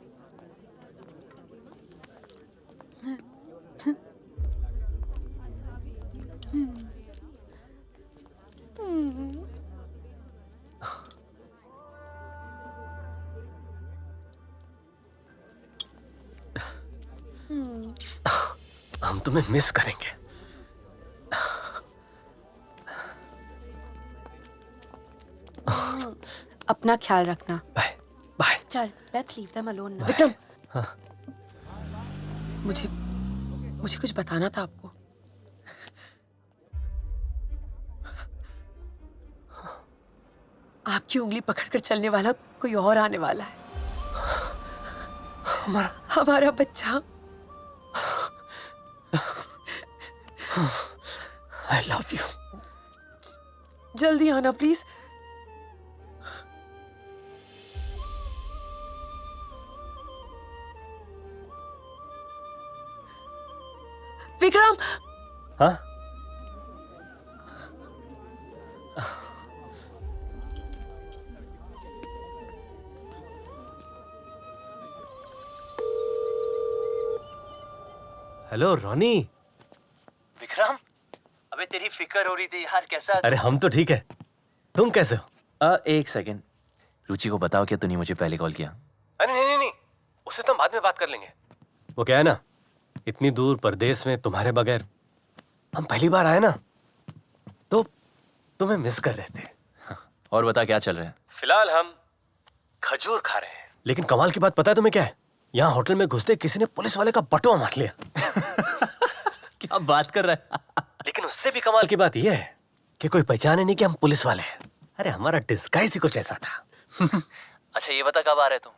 हम तुम्हें मिस करेंगे। अपना ख्याल रखना। Bye bye. चल, let's leave them alone now. Vikram, हाँ। मुझे कुछ बताना था आपको। आपकी उंगली पकड़कर चलने वाला कोई और आने वाला है। हमारा बच्चा। I love you. जल्दी आना प्लीज। विक्रम। हाँ? Hello Ronnie. विक्रम, अबे तेरी फिक्र हो रही थी यार, कैसा? अरे हम तो ठीक है, तुम कैसे हो? एक सेकंड, रुचि को बताओ क्या तूने मुझे पहले कॉल किया? अरे नहीं, उससे तो हम बाद में बात कर लेंगे। वो क्या है ना, इतनी दूर परदेश में तुम्हारे बगैर हम पहली बार आए ना, तो तुम्हें मिस कर रहे थे। और बता क्या चल रहा है? फिलहाल हम खजूर खा रहे हैं। लेकिन कमाल की बात पता है तुम्हें क्या है? यहाँ होटल में घुसते किसी ने पुलिस वाले का बटुआ मार लिया। क्या बात कर रहा है? लेकिन उससे भी कमाल की बात यह है कि कोई पहचाने नहीं कि हम पुलिस वाले हैं। अरे हमारा डिस्गाइज ही कुछ ऐसा था। अच्छा ये बता कब आ रहे तुम?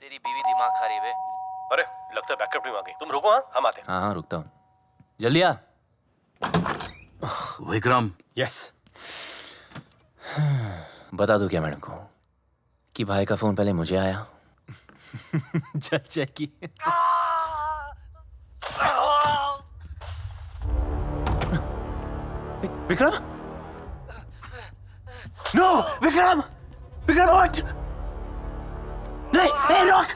तेरी बीवी दिमाग खा रही है। अरे लगता है बैकअप टीम आ गई। तुम रुको, हाँ हम आते हैं। हाँ रुकता हूँ, जल्दी आ। विक्रम। यस। बता दो क्या मैडम को कि भाई का फोन पहले मुझे आया। जय की। विक्रम? नो विक्रम, विक्रम उठ! नहीं, रोक!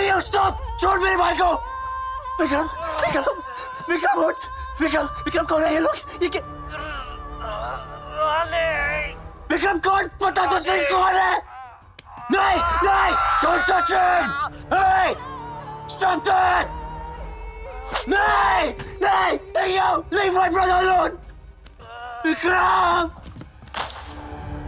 You stop! छोड़ मेरे भाई को! विक्रम, विक्रम, विक्रम उठ! विक्रम कौन है ये लोग? ये क्या? विक्रम कौन? पता तो सही कौन है? नहीं, don't touch him! Hey! Stop that! नहीं, you! Leave my brother alone! Vikram!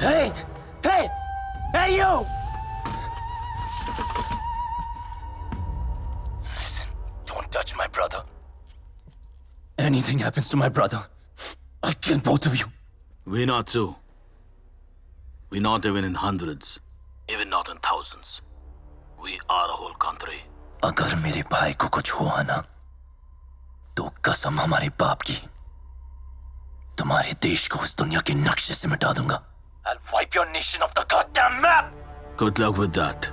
Hey! Hey! Hey you! Don't touch my brother. Anything happens to my brother, I'll kill both of you. We're not two. We're not even in hundreds, even not in thousands. We are a whole country. अगर मेरे भाई को कुछ हुआ ना, तो कसम हमारे बाप की, तुम्हारे देश को उस दुनिया के नक्शे से मिटा दूंगा. I'll wipe your nation off the goddamn map. Good luck with that.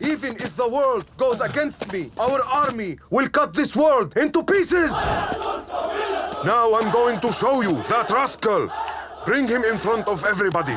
Even if the world goes against me, our army will cut this world into pieces. Now I'm going to show you that rascal. Bring him in front of everybody.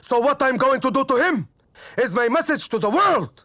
So what I'm going to do to him is my message to the world.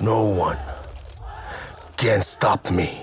No one can stop me.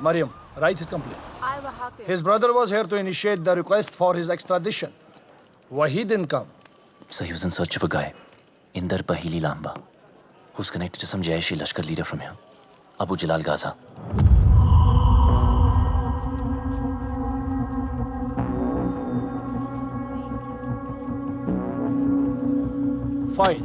Mariam, write his complaint. His brother was here to initiate the request for his extradition. Wahid didn't come. So he was in search of a guy, Inder Pahili Lamba, who's connected to some Jaish Lashkar leader from here, Abu Jalal Gaza. Fine.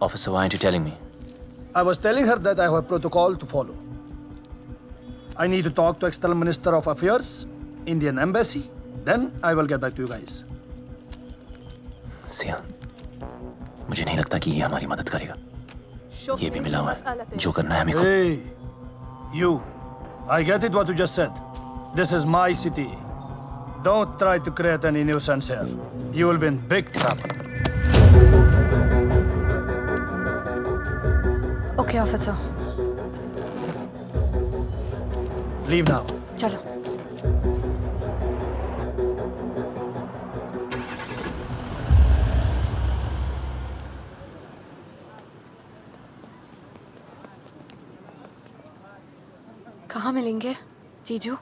Officer, why aren't you telling me? I was telling her that I have a protocol to follow. I need to talk to External Minister of Affairs, Indian Embassy. Then I will get back to you guys. Siya, मुझे नहीं लगता कि ये हमारी मदद करेगा. ये भी मिला हुआ है. जो करना है हमें खुद. Hey, you. I get it what you just said. This is my city. Don't try to create any nuisance here. You will be in big trouble. Okay, officer. Leave now. चलो. कहाँ मिलेंगे, जीजू?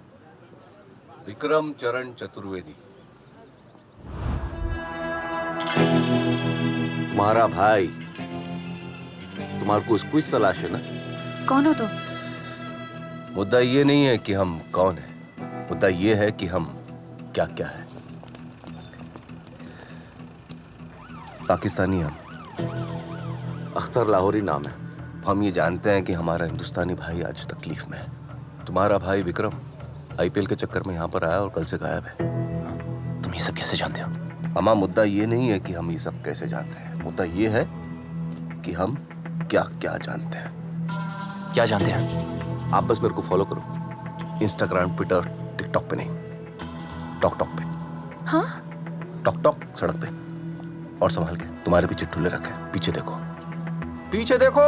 विक्रम चरण चतुर्वेदी। तुम्हारा भाई, तुम्हारे को कुछ तलाश है ना? कौन हो तुम? मुद्दा ये नहीं है कि हम कौन है, मुद्दा ये है कि हम क्या क्या है। पाकिस्तानी हम, अख्तर लाहौरी नाम है। हम ये जानते हैं कि हमारा हिंदुस्तानी भाई आज तकलीफ में है। तुम्हारा भाई विक्रम आईपीएल के चक्कर में यहाँ पर आया और कल से गायब है। तुम ये सब कैसे जानते हो? अमा, मुद्दा ये नहीं है कि हम ये सब कैसे जानते हैं, मुद्दा ये है कि हम क्या क्या जानते हैं। क्या जानते हैं? आप बस मेरे को फॉलो करो, इंस्टाग्राम, ट्विटर, टिकटॉक पे नहीं, टॉक टॉक पे। हाँ? टॉक टॉक सड़क पे। और संभाल के, तुम्हारे पीछे ठुले रखे, पीछे देखो, पीछे देखो।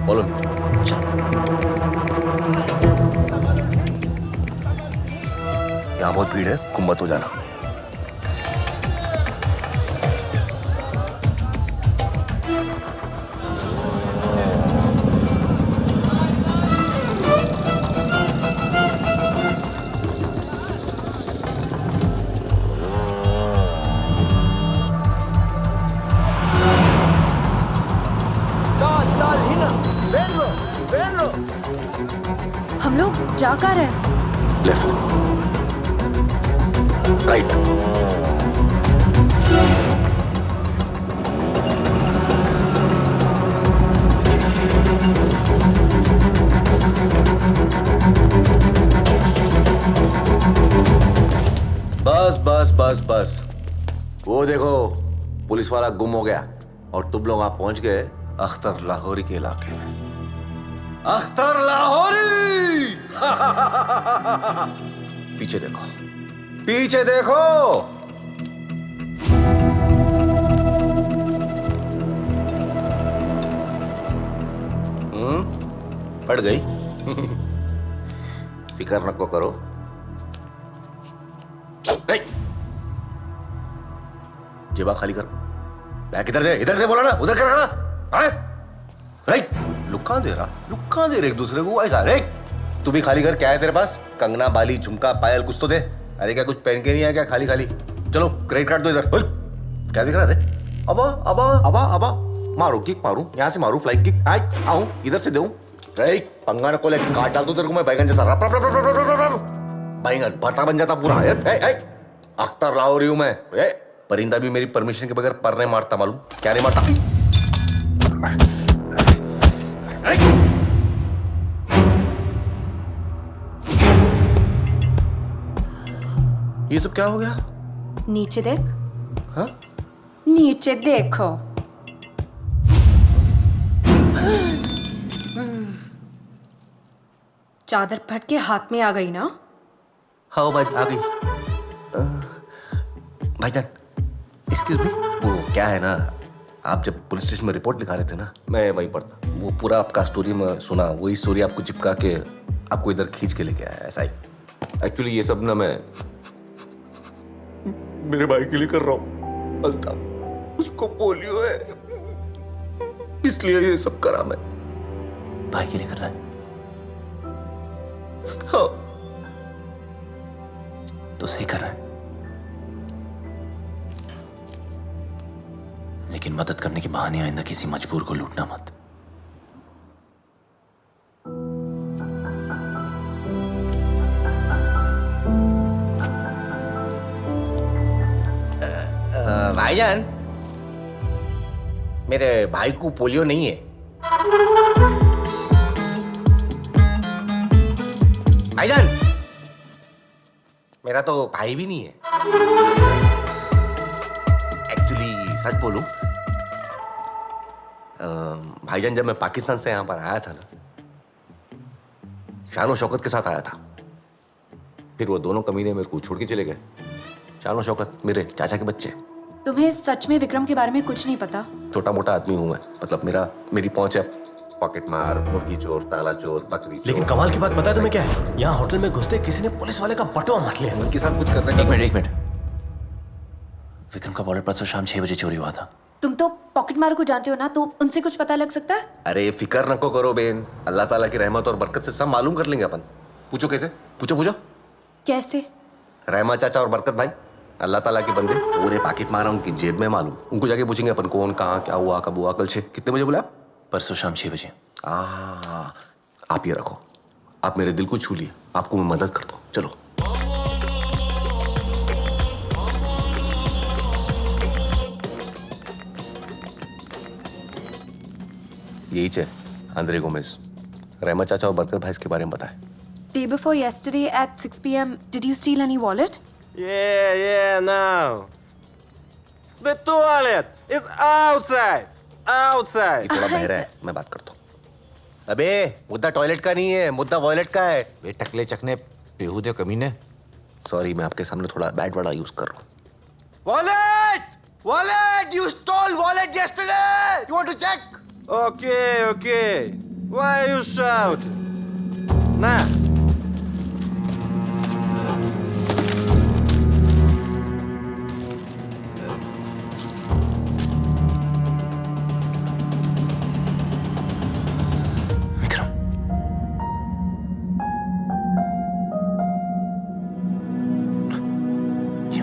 Follow me. चलो। यहाँ बहुत भीड़ है, गुम मत हो जाना। हम लोग जा कहाँ रहे हैं? राइट। बस बस बस बस, वो देखो पुलिस वाला गुम हो गया और तुम लोग वहां पहुंच गए अख्तर लाहौरी के इलाके में। अख्तर लाहौरी! पीछे देखो, पीछे देखो। पड़ गई। फिकर नको करो। जेबा खाली कर। बैग इधर दे बोला ना, उधर कर ना। राइट। लुक्का दे रहे एक दूसरे को ऐसा। रे तू भी खाली कर। क्या है तेरे पास? कंगना, बाली, झुमका, पायल कुछ तो दे। अरे क्या कुछ पहन के नहीं आया क्या? खाली खाली। चलो क्रेडिट कार्ड दो इधर। क्या दिख रहा है? अबा अबा अबा अबा, मारू किक मारू, यहाँ से मारू फ्लाइट किक। आऊं इधर से दूं। राइट, पंगा को लेकर काट डाल दो तेरे को मैं बैगन जैसा। रप रप रप रप रप रप रप, बैगन भरता बन जाता पूरा। अख्तर लाहौरी हूं मैं। परिंदा भी मेरी परमिशन के बगैर पर नहीं मारता, मालूम? क्या नहीं मारता? ये सब क्या हो गया? नीचे देख। हाँ? नीचे देखो। चादर फट के हाथ में आ गई ना? हाँ भाई आ गई। भाईजान एक्सक्यूज मी, वो क्या है ना, आप जब पुलिस स्टेशन में रिपोर्ट लिखा रहे थे ना, मैं वहीं पर था। वो पूरा आपका स्टोरी में सुना, वही स्टोरी आपको चिपका के आपको इधर खींच के लेके आया। ऐसा ही एक्चुअली ये सब ना मैं मेरे भाई के लिए कर रहा हूँ। अल्ताफ, उसको पोलियो है, इसलिए ये सब करा मैं। भाई के लिए कर रहा है? हाँ। तो सही कर रहा है, लेकिन मदद करने के बहाने आइंदा किसी मजबूर को लूटना मत। भाईजान, मेरे भाई को पोलियो नहीं है। भाईजान, मेरा तो भाई भी नहीं है। एक्चुअली सच बोलूं, भाईजान जब मैं पाकिस्तान से यहाँ पर आया था ना, शान और शौकत के साथ आया था। फिर वो दोनों कमीने मेरे को छोड़ के चले गए। शान और शौकत मेरे चाचा के बच्चे। तुम्हें सच में विक्रम के बारे में कुछ नहीं पता? छोटा मोटा आदमी हूं मैं, मतलब मेरी पहुंच है। पॉकेट मार, मुर्गी चोर, ताला चोर, बकरी चोर। लेकिन कमाल की बात पता है तुम्हें क्या है? यहाँ होटल में घुसते किसी ने पुलिस वाले का बटुआ मार लिया। उनके साथ कुछ करने का। एक मिनट। विक्रम का वॉलेट परसों शाम 6 बजे चोरी हुआ था। तुम तो पॉकेट मार को जानते हो ना, तो उनसे कुछ पता लग सकता है? अरे फिकर नको करो बेन, अल्लाह ताला की रहमत और बरकत से सब मालूम कर लेंगे अपन। पूछो कैसे? पूछो। कैसे? रहमा चाचा और बरकत भाई, अल्लाह ताला के बंदे, पूरे पाकिट मारा उनकी जेब में मालूम। उनको जाके पूछेंगे अपन कौन, कहाँ, क्या हुआ, कब हुआ, कल से। कितने बजे बोला? परसों शाम 6 बजे। आप ये रखो, आप मेरे दिल को छू लिए, आपको मैं मदद करता हूँ। चलो। यही है आंद्रे गोमेज। रहमा चाचा और बरकत भाई के बारे में बताएं। Day before yesterday at 6 p.m. did you steal any wallet? Yeah, now. The toilet is outside. ये थोड़ा बहरा है, मैं बात करता हूँ। अबे मुद्दा टॉयलेट का नहीं है, मुद्दा वॉलेट का है। वे टकले चकने बेहूदे कमीने। सॉरी, मैं आपके सामने थोड़ा बैड वर्ड यूज कर रहा हूँ। Wallet! You stole wallet yesterday! You want to check? Okay. Why you shout? Nah.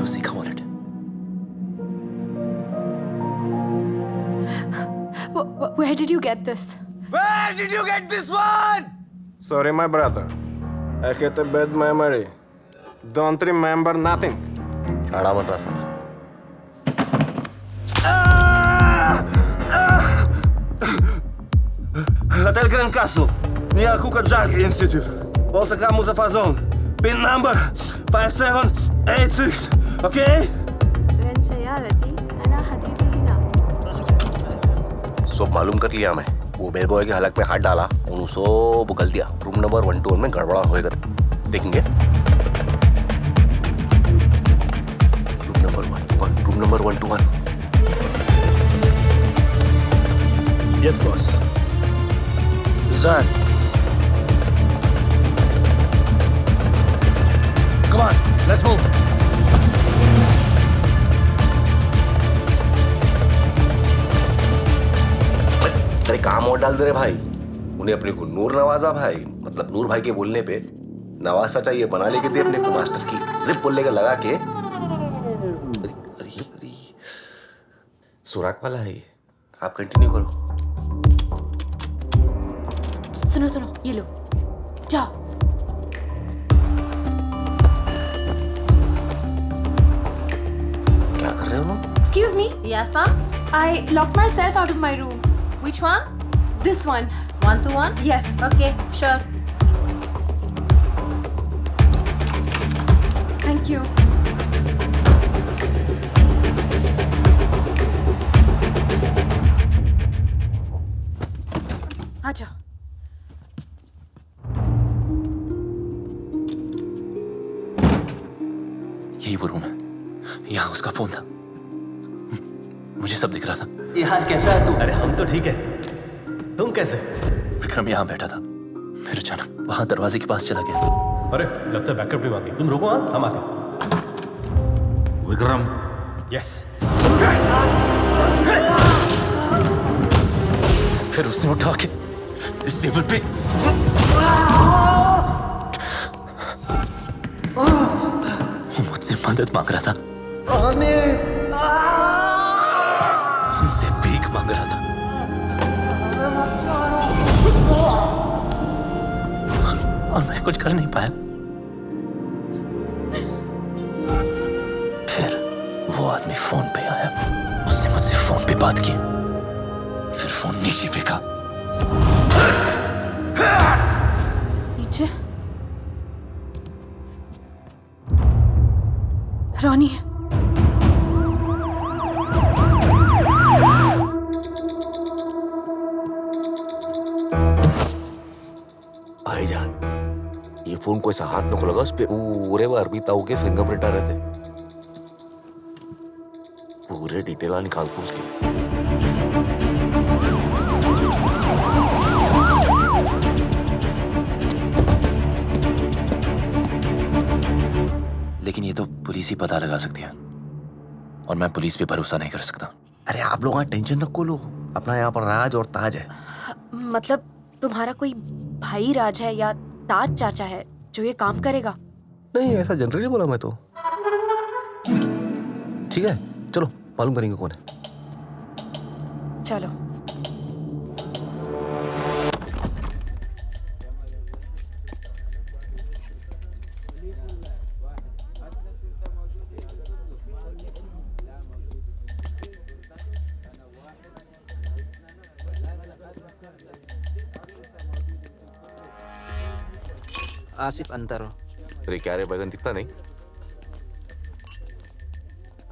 उसी का वॉलेट है। Where did you get this? Where did you get this one? Sorry, my brother. I get a bad memory. Don't remember nothing. शाड़ा बन रहा साला। Hotel Gran Casso, near Kukajak Institute. Also come Muzaffar Zone. Pin number 5786. Okay? सब मालूम कर लिया मैं। वो bell boy के हलक में हाथ डाला, उन्होंने सब उगल दिया। रूम नंबर 121 में गड़बड़ा होएगा, देखेंगे। Room number 121। Yes, boss. Zan. Come on, let's move. अरे काम और डाल दे रे भाई। उन्हें अपने को नूर नवाजा भाई, मतलब नूर भाई के बोलने पे नवाजा चाहिए, बना लेके दे अपने को मास्टर की जिप बोलने का लगा के। अरे सुराग वाला है ये। आप कंटिन्यू करो। सुनो सुनो, ये लो, जाओ। क्या कर रहे हो ना? Excuse me. Yes, ma'am. I locked myself out of my room. Which one? This one. 121? Yes. Okay, sure. Thank you. आजा। यही वो रूम है। यहाँ उसका फोन था। मुझे सब दिख रहा था। यार कैसा है तू? अरे हम तो ठीक है, तुम कैसे? विक्रम यहाँ बैठा था, फिर अचानक वहां दरवाजे के पास चला गया। अरे लगता है बैकअप टीम आ गई। तुम रुको, हाँ हम आते हैं। विक्रम। यस। फिर उसने उठा के इस टेबल पे वो मुझसे मदद मांग रहा था, मुझसे भीख मांग रहा था। और मैं कुछ कर नहीं पाया। फिर वो आदमी फोन पे आया, उसने मुझसे फोन पे बात की, फिर फोन नीचे फेंका। नीचे? रॉनी। भाईजान, ये फोन को ऐसा हाथ में को लगा, उस पे पूरे वो अरबी ताऊ के फिंगरप्रिंट आ रहे थे। पूरे डिटेल निकाल दो उसके। लेकिन ये तो पुलिस ही पता लगा सकती है, और मैं पुलिस पे भरोसा नहीं कर सकता। अरे आप लोग टेंशन न को लो, अपना यहाँ पर राज और ताज है। मतलब तुम्हारा कोई भाई राज है या ताज चाचा है जो ये काम करेगा? नहीं, ऐसा जनरली बोला मैं तो। ठीक है, चलो मालूम करेंगे कौन है। चलो। आसिफ अंदर हो। अरे क्या रे बैगन, दिखता नहीं?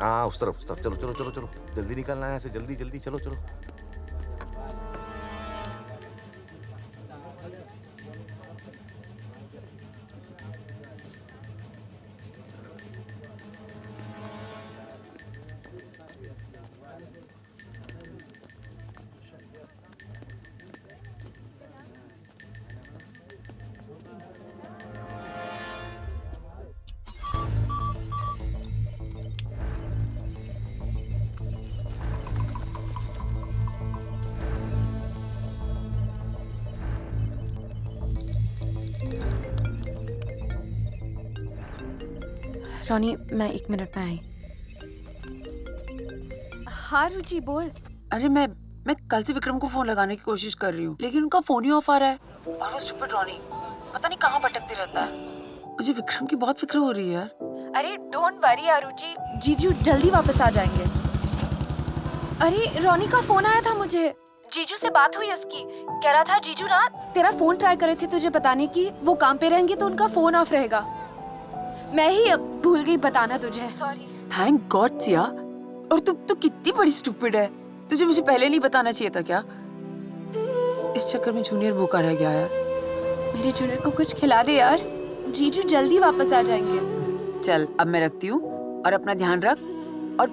हाँ उस तरफ चलो चलो चलो चलो, जल्दी निकलना है ऐसे, जल्दी जल्दी चलो चलो। रोनी मैं 1 मिनट में आई। हाँ रुचि बोल। अरे मैं कल से विक्रम को फोन लगाने की कोशिश कर रही हूँ, लेकिन उनका फोन ही ऑफ आ रहा है। और वो स्टूपिड रोनी पता नहीं कहाँ भटकते रहता है। मुझे विक्रम की बहुत फिक्र हो रही है यार। अरे डोंट वरी आरुचि, जीजू जल्दी वापस आ जाएंगे। अरे रोनी का फोन आया था मुझे, जीजू से बात हुई उसकी। कह रहा था जीजू ना तेरा फोन ट्राई करे थे तुझे बताने की, वो काम पे रहेंगे तो उनका फोन ऑफ रहेगा। मैं ही अब भूल गई बताना तुझे। सॉरी। Thank God Siya. और तू कितनी बड़ी स्टूपिड है, तुझे मुझे पहले नहीं बताना चाहिए था क्या? इस चक्कर में जूनियर भूखा रह गया यार। मेरे जूनियर को कुछ खिला दे यार, जीजू जल्दी वापस आ जाएंगे। चल अब मैं रखती हूँ और अपना ध्यान रख और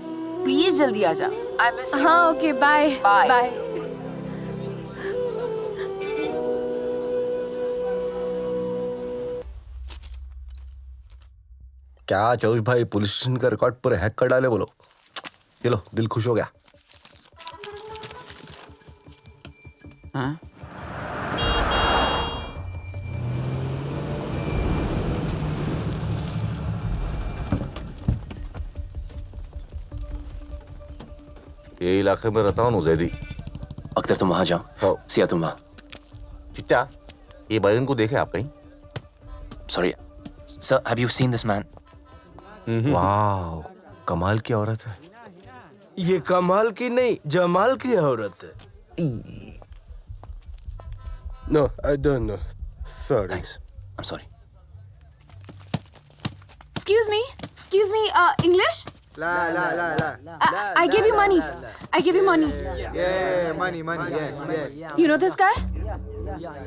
प्लीज जल्दी आ जा। I miss you. हाँ ओके बाय बाय। क्या चौबीस भाई पुलिस स्टेशन का रिकॉर्ड पूरे हैक कर डाले बोलो। ये लो दिल खुश हो गया। हाँ? ये इलाके में रहता हूँ नुजैदी। अख्तर तुम वहां जाओ, सिया तुम वहां। चिट्टा ये बहन को देखे आप कहीं? Sorry sir, have you seen this man? वाह कमाल की औरत है। ये कमाल की नहीं जमाल की औरत है। No, I don't know. Sorry. Thanks. I'm sorry. Excuse me, English? La. I give you money. I give you money. Yeah, money, yes. You know this guy?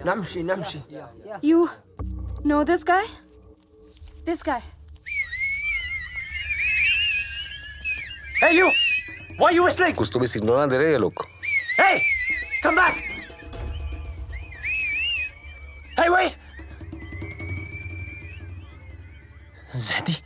Namshi. You know this guy? This guy. Hey you! Why are you whistling? कुछ तो भी signal ना दे रहे ये लोग। Hey! Come back! Hey wait! Zaidi.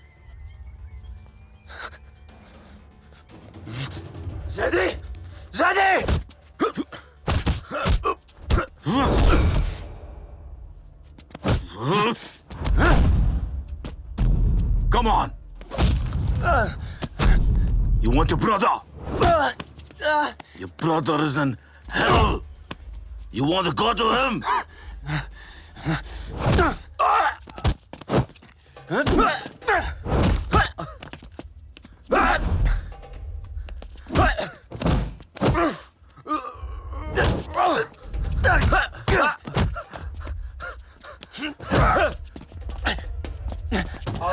Come on. You want your brother? Your brother is in hell. You want to go to him?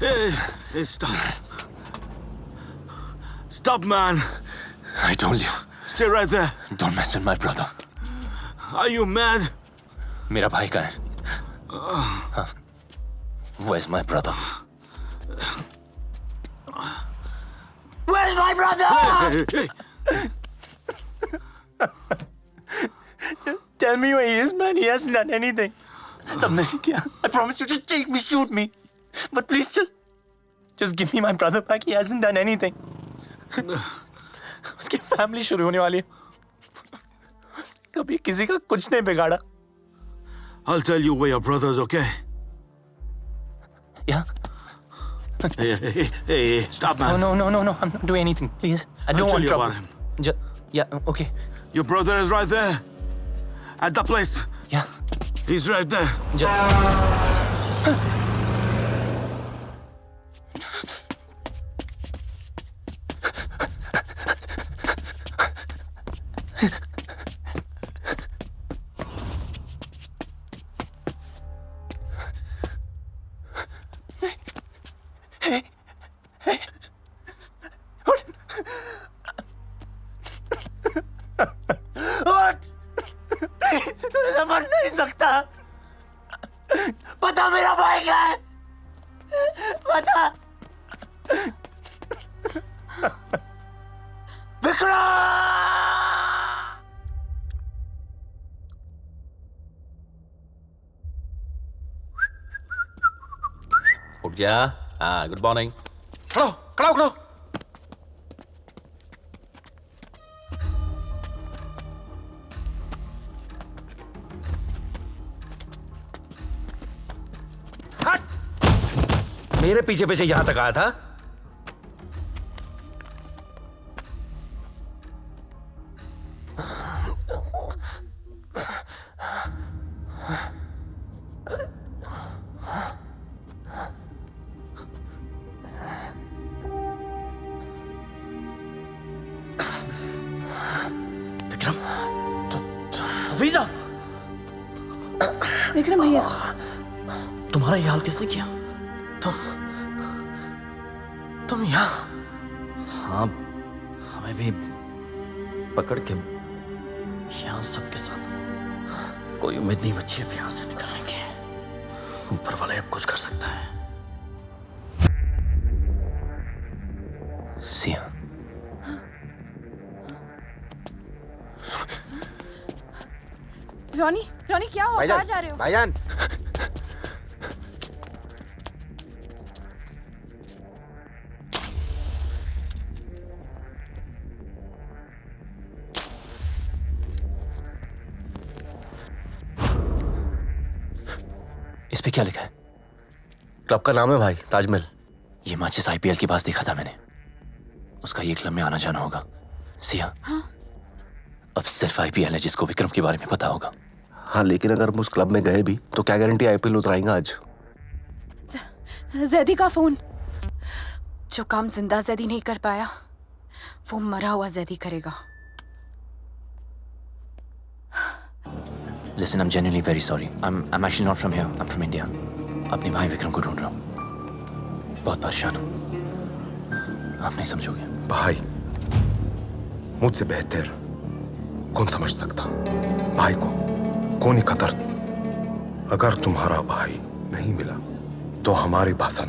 Hey, stop man. I told you. Stay right there. Don't mess with my brother. Are you mad? मेरा भाई कहाँ है? हाँ. Where's my brother? Where's my brother? Hey. Tell me where he is, man. He hasn't done anything. सबने किया. I promise you, just take me, shoot me. But please just give me my brother back. He hasn't done anything. उसकी family शुरू होने वाली है. कभी किसी का कुछ नहीं बिगाड़ा. I'll tell you where your brother is, okay? Yeah. Hey, stop, man. No. I'm not doing anything. Please. I don't I'll tell want you trouble. about him. Yeah, okay. Your brother is right there. At the place. Yeah. He's right there. गए बता उठ जा। हाँ, good morning. खड़ो खड़ो खड़ो। मेरे पीछे पीछे यहां तक आया था। वीजा, विक्रम भैया, तुम्हारा ये हाल किसने किया? तुम यहाँ? हाँ, हमें भी पकड़ के यहाँ सबके साथ। कोई उम्मीद नहीं बची अब यहाँ से निकलने की। ऊपर वाला अब कुछ कर सकता है। सिया, रॉनी, रॉनी क्या हुआ? कहाँ जा रहे हो? भाईजान, इस पे क्या लिखा है? क्लब का नाम है भाई, ताजमहल। ये माचिस आईपीएल के पास देखा था मैंने। उसका ये क्लब में आना जाना होगा। सिया, हाँ? अब सिर्फ आईपीएल है जिसको विक्रम के बारे में पता होगा। हाँ, लेकिन अगर हम उस क्लब में गए भी तो क्या गारंटी आईपीएल उतराएंगे आज? जैदी का फोन। जो काम जिंदा जैदी नहीं कर पाया वो मरा हुआ जैदी करेगा। Listen, I'm genuinely very sorry. I'm actually not from here. I'm from India. अपने भाई विक्रम को ढूंढ रहा हूँ। बहुत परेशान हूँ। आप नहीं समझोगे। भाई, मुझसे बेहतर कौन समझ सकता भाई को, कौन ही कदर। अगर तुम्हारा भाई नहीं मिला तो हमारी भाषा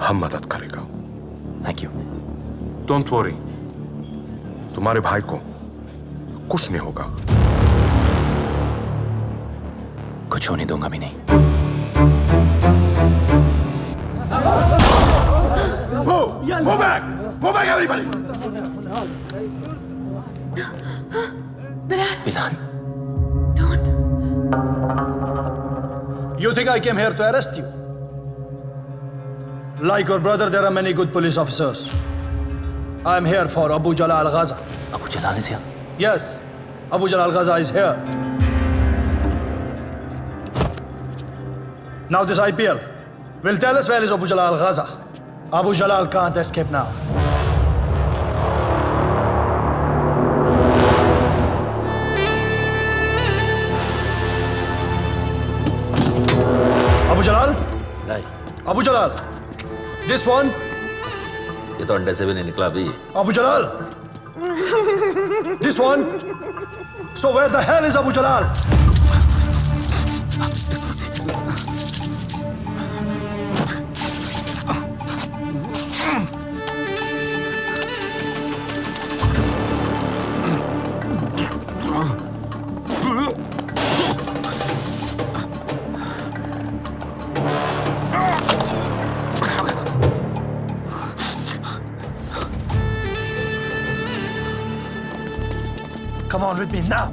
हम मदद करेगा। Thank you. डोंट वरी, तुम्हारे भाई को कुछ नहीं होगा। कुछ होने दूंगा भी नहीं। Move back! Move back, everybody! Bilal. You think I came here to arrest you? Like your brother, there are many good police officers. I am here for Abu Jalal Ghaza. Abu Jalal is here? Yes, Abu Jalal Ghaza is here. Now this IPL will tell us where is Abu Jalal Ghaza. Abu Jalal can't escape now. Abu Jalal? नहीं। Abu Jalal. This one? ये तो अंडे से भी नहीं निकला अभी। Abu Jalal. This one? So where the hell is Abu Jalal? Come on with me now.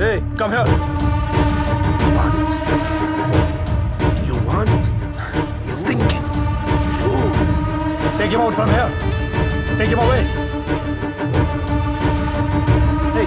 Hey, come here. You want? He's thinking. Take him out from here. Take him away. Hey,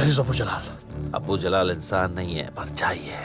Where is Abu Jalal? Abu जलाल इंसान नहीं है, परछाई है.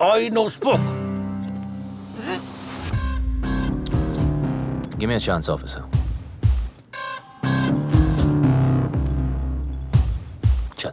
I know spoke. Give me a chance, officer. चल.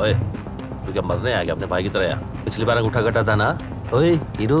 ओए, तू क्या मरने आ गया अपने भाई की तरह? पिछली बार उठा कटा था ना? ओए, हीरो.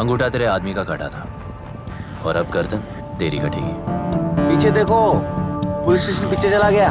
अंगूठा तेरे आदमी का कटा था और अब गर्दन तेरी कटेगी. पीछे देखो, पुलिस स्टेशन पीछे चला गया.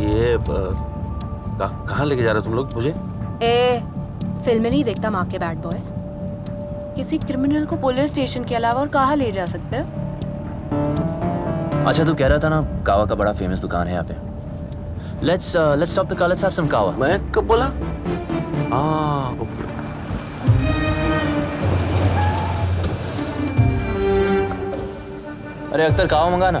ये कहाँ लेके जा रहे हो तुम लोग मुझे? ए, फिल्म नहीं देखता माँ के बैड बॉय. किसी क्रिमिनल को पुलिस स्टेशन के अलावा और कहाँ ले जा सकते हैं? अच्छा, तू कह रहा था ना कावा का बड़ा फेमस दुकान है यहाँ पे. Let's stop the car. Let's have some कावा. मैं कब बोला? ओके. अरे अख्तर कावा मंगाना.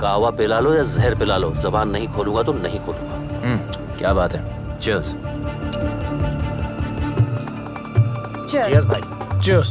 कावा पिला लो या जहर पिला लो, जबान नहीं खोलूंगा तो नहीं खोलूंगा. क्या बात है. Cheers. Cheers भाई. Cheers.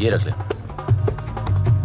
ये रख ले.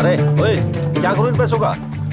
अरे ओए, क्या करूं इन पैसों का?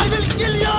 I will kill you!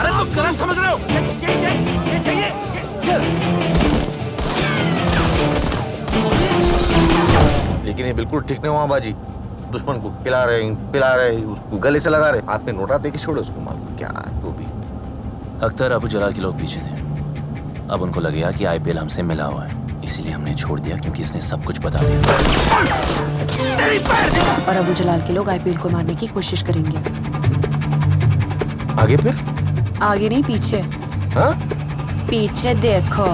अरे तुम गलत समझ रहे हो? ये चाहिए! लेकिन ये बिल्कुल ठीक नहीं हुआ बाजी. दुश्मन को पिला रहे उसको गले से लगा रहे. हाथ में नोटा दे के छोड़े उसको. मालूम क्या वो भी. अख्तर अबू जलाल के लोग पीछे थे. अब उनको लगेगा कि आईपीएल हमसे मिला हुआ है, इसलिए हमने छोड़ दिया क्योंकि इसने सब कुछ बता दिया. और अबू जलाल के लोग आईपीएल को मारने की कोशिश करेंगे. आगे फिर? आगे नहीं, पीछे. हाँ? पीछे देखो.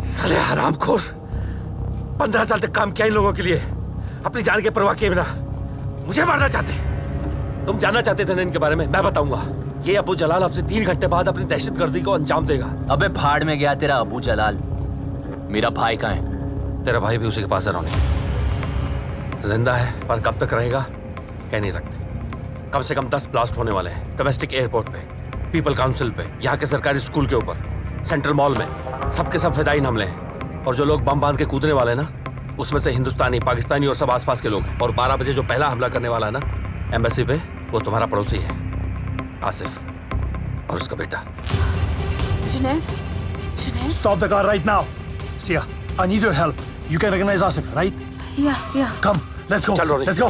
साले हरामखोर. 15 साल तक काम किया इन लोगों के लिए, अपनी जान के परवाह किए बिना मुझे मारना चाहते. तुम जानना चाहते थे ना इनके बारे में? मैं बताऊंगा. ये अबू जलाल अब से 3 घंटे बाद अपनी दहशतगर्दी को अंजाम देगा. अबे भाड़ में गया तेरा अबू जलाल. मेरा भाई कहाँ है? तेरा भाई भी उसी के पास है रोनी. जिंदा है पर कब तक रहेगा कह नहीं सकते. कम से कम 10 ब्लास्ट होने वाले हैं. डोमेस्टिक एयरपोर्ट पे, पीपल काउंसिल पे, यहाँ के सरकारी स्कूल के ऊपर, सेंट्रल मॉल में. सबके सब फिदायीन हमले हैं. और जो लोग बम बांध के कूदने वाले ना, उसमें से हिंदुस्तानी, पाकिस्तानी और सब आसपास के लोग हैं. और 12 बजे जो पहला हमला करने वाला है ना एम्बेसी पे, वो तुम्हारा पड़ोसी है आसिफ और उसका बेटा. Junaid, Junaid. Stop the car right now. Sia, I need your help. You can recognize Asif, right? Yeah. Come, let's go. चल रोनी. Let's go.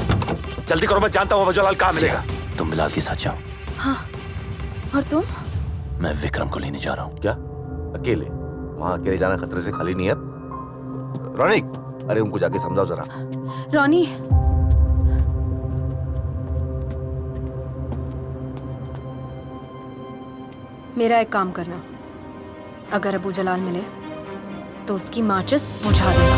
जल्दी करो, मैं जानता हूँ अबू जलाल कहाँ मिलेगा. तुम बिलाल के साथ जाओ. हाँ. और तुम? मैं विक्रम को लेने जा रहा हूँ. क्या? अकेले? वहाँ अकेले जाना खतरे से खाली नहीं है. रोनिक, अरे उनको जाके समझाओ जरा. रोनी. मेरा एक काम करना. अगर अबू जलाल मिले तो उसकी माचिस बुझा देना.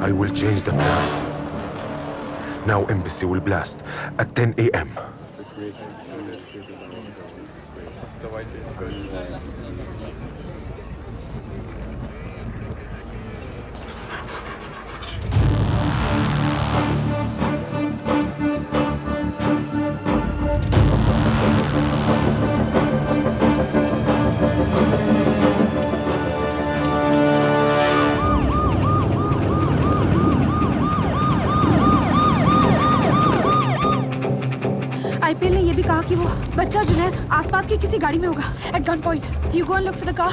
I will change the plan. Now embassy will blast at 10 a.m. IPL ने ये भी कहा कि वो बच्चा जुनैद आसपास की किसी गाड़ी में होगा at gun point. You go and look for the car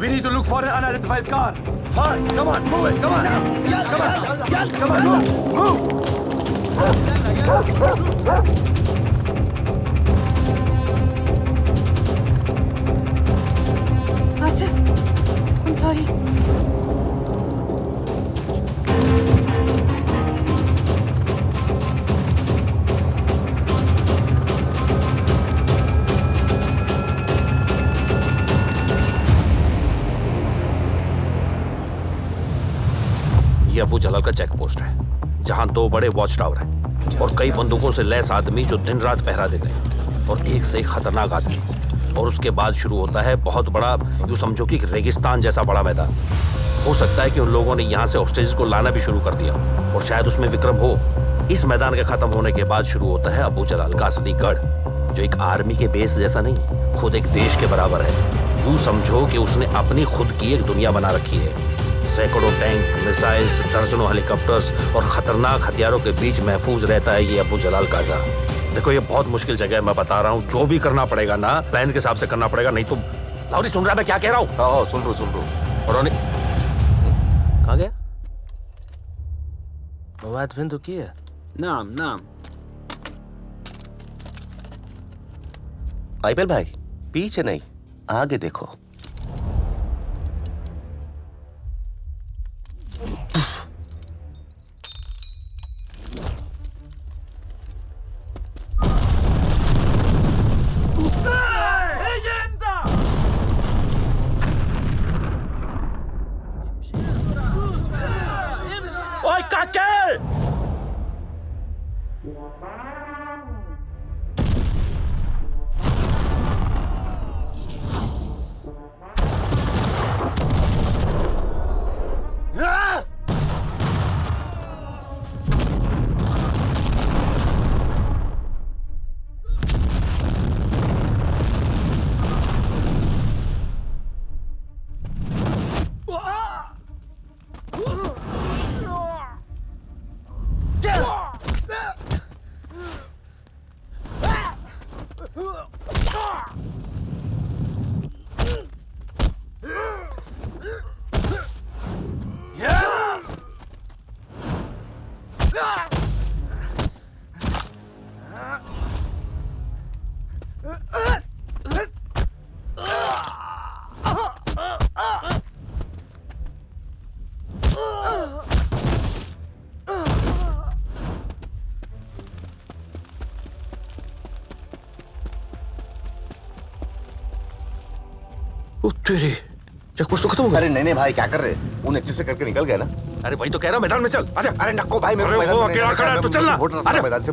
We need to look for an unidentified car. Fine, come on, move it, come on. Come on, move. Asif, I'm sorry. ये अबू जलाल का चेक पोस्ट है, जहां 2 बड़े watch tower हैं और कई बंदूकों से lace आदमी जो दिन रात पहरा देते हैं और एक से एक खतरनाक आदमी। और उसके बाद शुरू होता है बहुत बड़ा, यूं समझो कि रेगिस्तान जैसा बड़ा मैदान। हो सकता है कि उन लोगों ने यहाँ से हॉस्टेजेस को लाना भी शुरू कर दिया और शायद उसमें विक्रम हो। इस मैदान के खत्म होने के बाद शुरू होता है अबू जलाल का असली गढ़, जो एक आर्मी के बेस जैसा नहीं, खुद एक देश के बराबर है। यूं समझो कि उसने अपनी खुद की एक दुनिया बना रखी है। सैकड़ों टैंक, मिसाइल्स, दर्जनों हेलीकॉप्टर्स और खतरनाक हथियारों के बीच महफूज रहता है ये अबू जलाल गाजा। देखो ये बहुत मुश्किल जगह है, मैं बता रहा हूँ। जो भी करना पड़ेगा ना प्लान के हिसाब से करना पड़ेगा, नहीं तो लाहौरी सुन रहा है मैं क्या कह रहा हूँ? हाँ सुन रो और कहाँ गया? मवाद फिर तो किया। नाम आईपीएल भाई पीछे नहीं आगे देखो। ओए काके! तेरे चेकपोस्ट तो खत्म हो गया। अरे नहीं भाई क्या कर रहे? वो नीचे से करके निकल गया ना। अरे भाई तो कह रहा मैदान में चल, आजा। अरे नक्को भाई मेरे को अकेला खड़ा है तो चल ना, आजा मैदान से।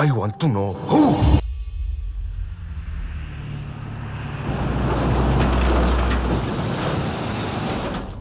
I want to know who.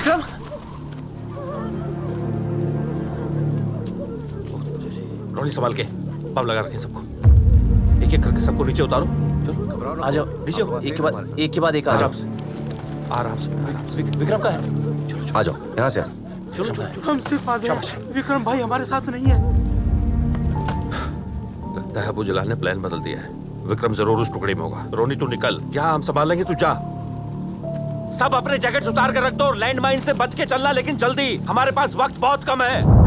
Vikram रोनी संभाल के बम लगा रखे सबको एक एक करके सबको नीचे उतारो चलो आ जाओ नीचे एक के बाद एक आ जाओ आराम से विक्रम का है आ जाओ यहाँ से चलो चलो हम सिर्फ आधे विक्रम भाई हमारे साथ नहीं है। लगता है अबू जलाल ने प्लान बदल दिया है। विक्रम जरूर उस टुकड़े में होगा। रोनी तू निकल, यहाँ हम संभाल लेंगे, तू जा। सब अपने जैकेट्स उतार कर रख दो और लैंड माइन से बच के चलना, लेकिन जल्दी, हमारे पास वक्त बहुत कम है।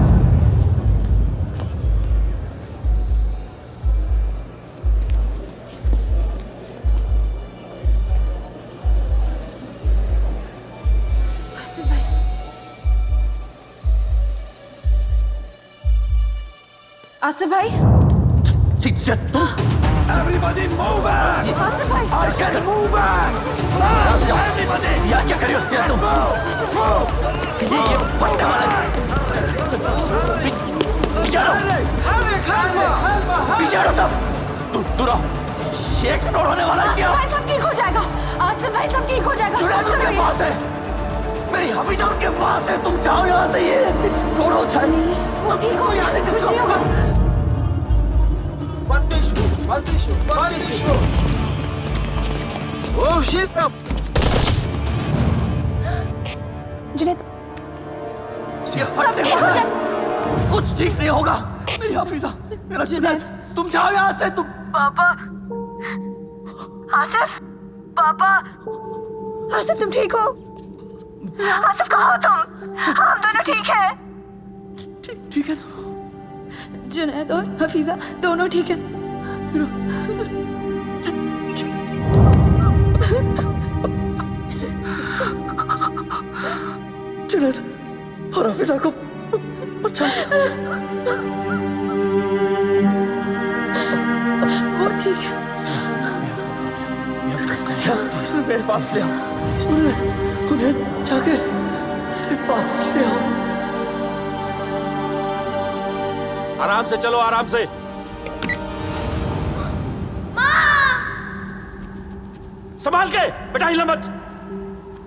आसिफ भाई, Everybody move back! आसिफ भाई, I said move back! Everybody! यार क्या करियो उसके तुम? ये पट्टा वाला। पीछे हटो सब। दूर रहो। ये एक्सप्लोड होने वाला है। आसिफ भाई सब ठीक हो जाएगा। आसिफ भाई सब ठीक हो जाएगा। जुनैद उनके पास है। मेरी हफीजा उनके पास है। तुम जाओ यहाँ से, ये एक्सप्लोड हो जाए। नहीं, वो ठीक हो जाएगा। कुछ नहीं होगा। Oh shit! जुनैद, सब ठीक हो जाए। कुछ ठीक नहीं होगा। मेरी हफीजा, मेरा जुनैद, तुम जाओ यहाँ से। तुम पापा, आसिफ, पापा, आसिफ तुम ठीक हो? आसिफ कहाँ हो तुम? हम दोनों ठीक हैं। ठीक है। जुनैद और हफीजा दोनों ठीक है। जुनैद और हफीजा को अच्छा वो ठीक है। मेरे पास ले आओ। उन्हें जाके मेरे पास ले आओ। आराम से चलो, आराम से। संभाल के बेटा, हिला मत,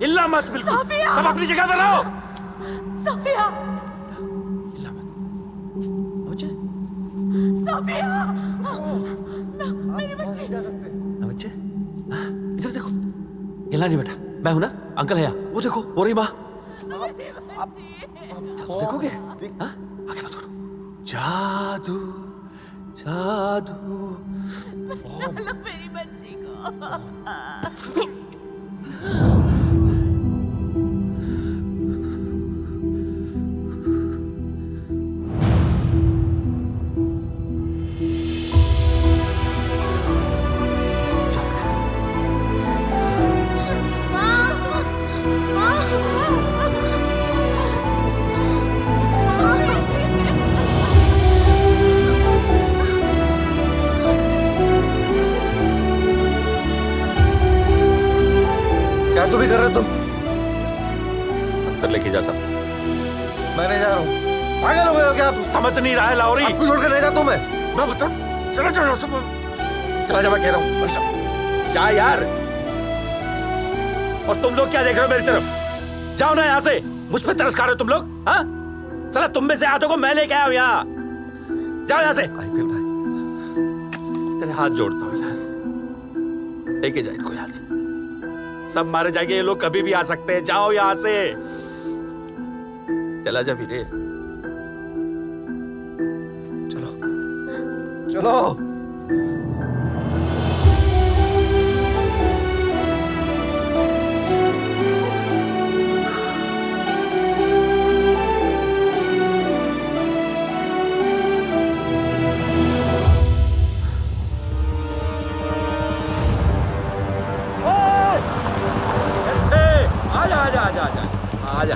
हिला मत बिल्कुल। सब अपनी जगह पर रहो। सोफिया, हिला मत। सोफिया, मेरी बच्ची। बच्चे इधर देखो, हिला नहीं बेटा, मैं हूं ना, अंकल है यहाँ। वो देखो, वो रही माँ। देखोगे? हाँ? आगे मत करो। जादू जादू मेरी बच्ची को। क्या तू भी कर रहे हो? तुम अंदर लेके जा सब। मैं नहीं जा रहा हूँ। पागल हो गए हो क्या आप? समझ नहीं रहा है लाहौरी? आपको छोड़कर नहीं जाता हूँ मैं बताऊँ। चलो चलो चला जा, मैं कह रहा हूँ। जा यार। और तुम लोग क्या देख रहे हो मेरी तरफ? जाओ ना यहाँ से। मुझ पे तरस खा रहे हो तुम लोग? हाँ, चला तुम में से हाथों को मैं लेके आया हूँ यहाँ। जाओ यहाँ से। आईपीएल भाई, तेरे हाथ जोड़ता हूँ यार, लेके जा इनको यहाँ से। सब मारे जाएंगे ये लोग, कभी भी आ सकते हैं। जाओ यहाँ से, चला जा वीरे। चलो चलो। आजा।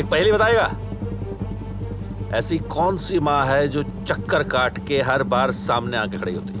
एक पहेली बताएगा? ऐसी कौन सी माँ है जो चक्कर काट के हर बार सामने आके खड़ी होती है?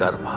Karma.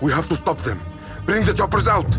We have to stop them. Bring the choppers out.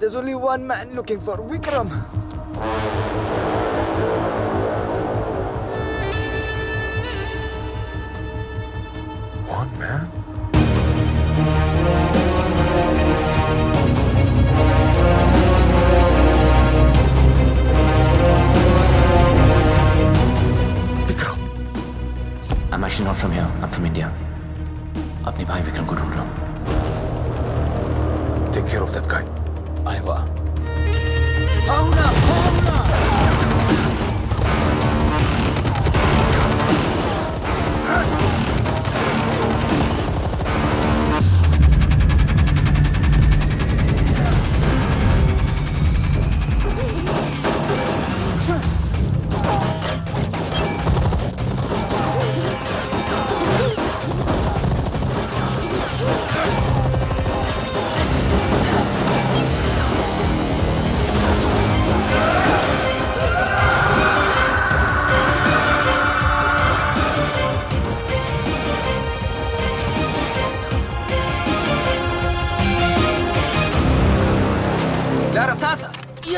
There's only one man looking for Vikram. One man? Vikram. I'm actually not from here. I'm from India. अपने भाई विक्रम को ढूंढ रहा हूँ. Take care of that guy. आया हुआ. Hauna!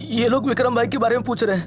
ये लोग विक्रम भाई के बारे में पूछ रहे हैं.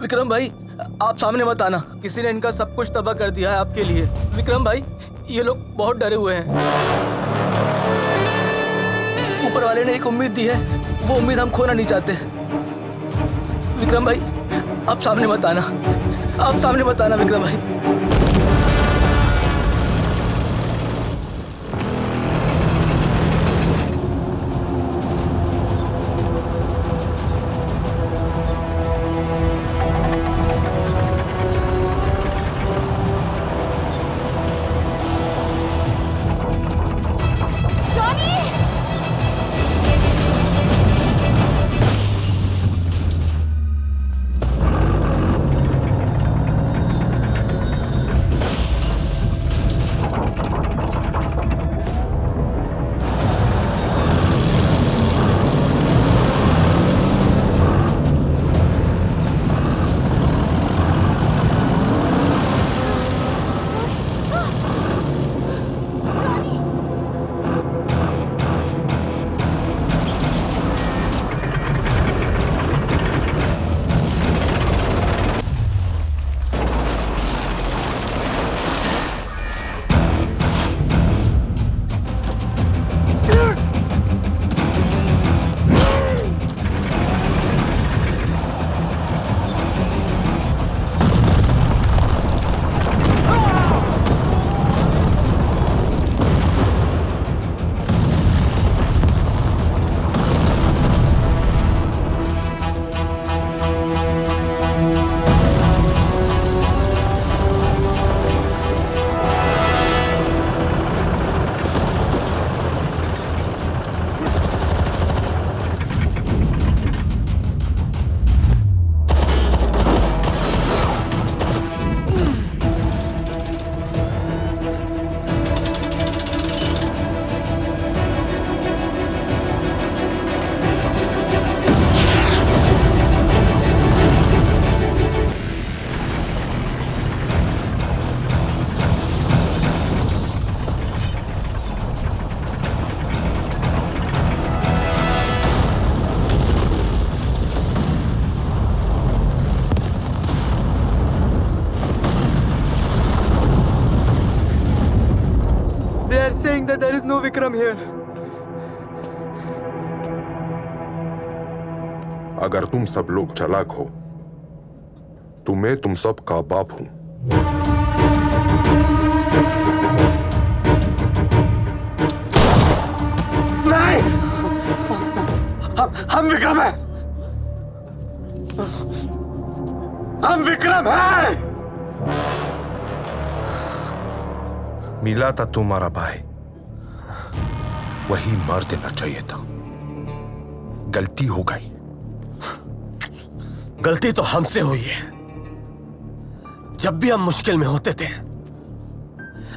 विक्रम भाई आप सामने मत आना. किसी ने इनका सब कुछ तबाह कर दिया है आपके लिए. विक्रम भाई ये लोग बहुत डरे हुए हैं. ऊपर वाले ने एक उम्मीद दी है, वो उम्मीद हम खोना नहीं चाहते. विक्रम भाई आप सामने मत आना. आप सामने मत आना विक्रम भाई. Saying that there is no Vikram here. अगर तुम सब लोग चालाक हो तो मैं तुम सब का बाप हूं. नहीं, हम विक्रम हैं. हम विक्रम हैं. मिला था तुम्हारा भाई, वही मार देना चाहिए था. गलती हो गई. गलती तो हमसे हुई है. जब भी हम मुश्किल में होते थे,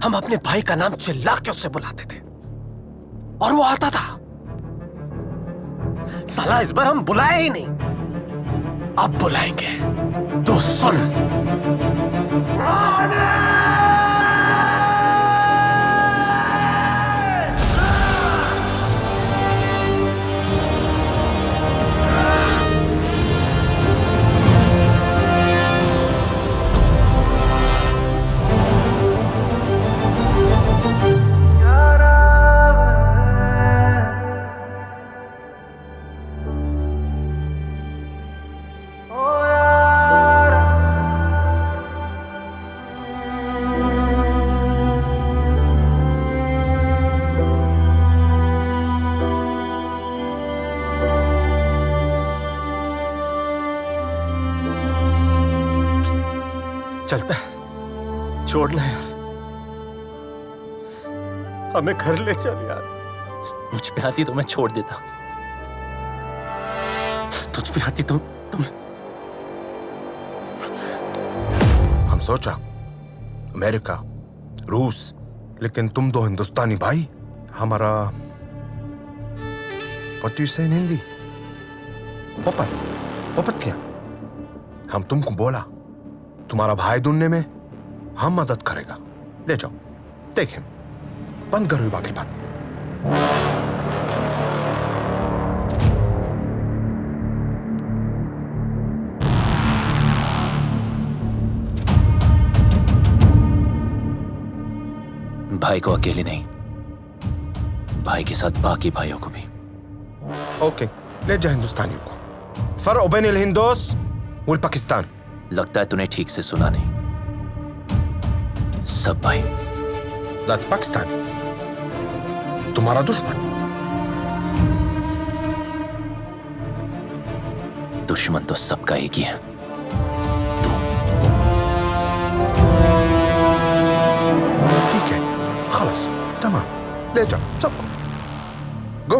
हम अपने भाई का नाम चिल्ला के उससे बुलाते थे और वो आता था. साला इस बार हम बुलाए ही नहीं. अब बुलाएंगे तो सुन. चलता है, छोड़ना यार, हमें घर ले चल यार। मुझ पे आती तो मैं छोड़ देता, तुझ पे आती तो तुम। हम सोचा अमेरिका, रूस, लेकिन तुम दो हिंदुस्तानी भाई, हमारा What do you say in Hindi? पोपट क्या? हम तुमको बोला तुम्हारा भाई ढूंढने में हम मदद करेगा, ले जाओ, देख हिम, बंद करो बाकी बात। भाई को अकेले नहीं, भाई के साथ बाकी भाइयों को भी। ओके, ले जा हिंदुस्तानियों को। फर्क बैन हिंदोस और पाकिस्तान। लगता है तूने ठीक से सुना नहीं। सब भाई। That's पाकिस्तान, तुम्हारा दुश्मन। दुश्मन तो सबका एक ही है। ठीक है, खलास, तमाम, ले जाओ सबको। Go.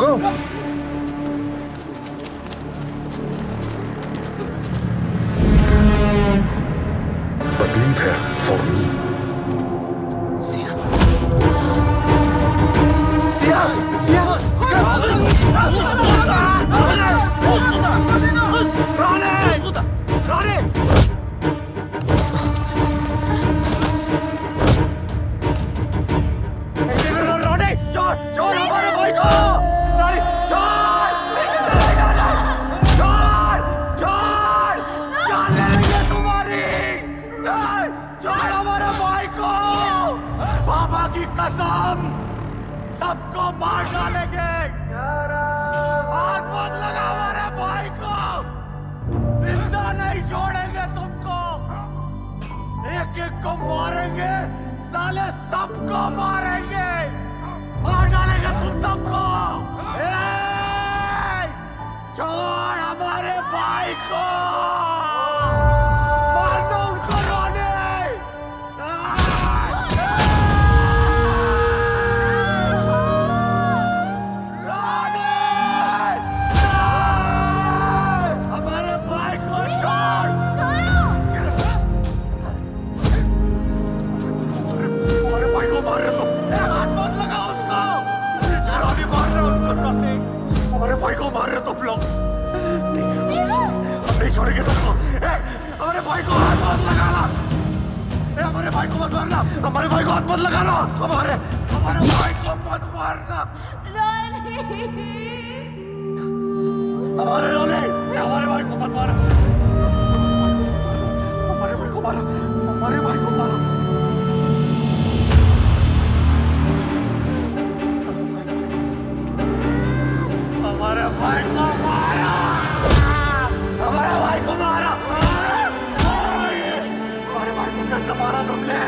Go. But leave her for me. सबको मार डालेंगे। हाथ मत लगा हमारे भाई को, जिंदा नहीं छोड़ेंगे तुमको। एक एक को मारेंगे, साले सबको मारेंगे, मार डालेंगे तुम सबको। छोड़ हमारे भाई को, मार दो उनको रोने। हमारे भाई को मार रहे तुम लोग, नहीं छोड़ेंगे तुमको। हमारे भाई को हाथ मत लगाना, हमारे भाई को मत मारना, हमारे भाई को हाथ मत लगाना, हमारे भाई को मत मारना। हमारे रोले, हमारे भाई को मत मारो, हमारे भाई को मारो, हमारे भाई को मारो। हमारे भाई को मारा, हमारे भाई को मारा, हमारे भाई को कैसे मारा तुमने?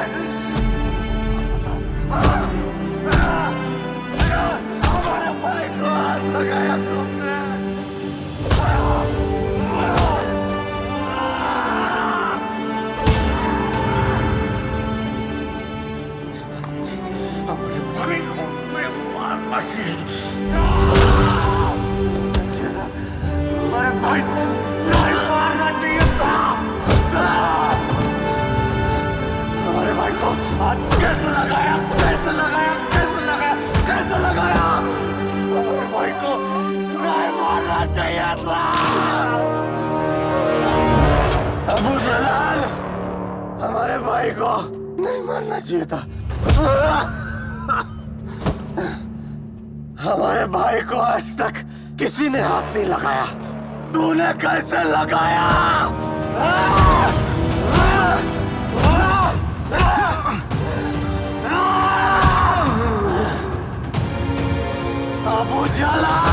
हमारे भाई को हाथ लगाया तुमने। हमारे भाई को मैं मारना चाहिए, हमारे भाई को नहीं मारना चाहिए था। हमारे भाई को हाथ कैसे लगाया, कैसे लगाया, कैसे लगाया, कैसे लगाया? हमारे भाई को नहीं मारना चाहिए था। अबू जलाल, हमारे भाई को नहीं मारना चाहिए था। हमारे भाई को आज तक किसी ने हाथ नहीं लगाया, तूने कैसे लगाया? अबू जलाल।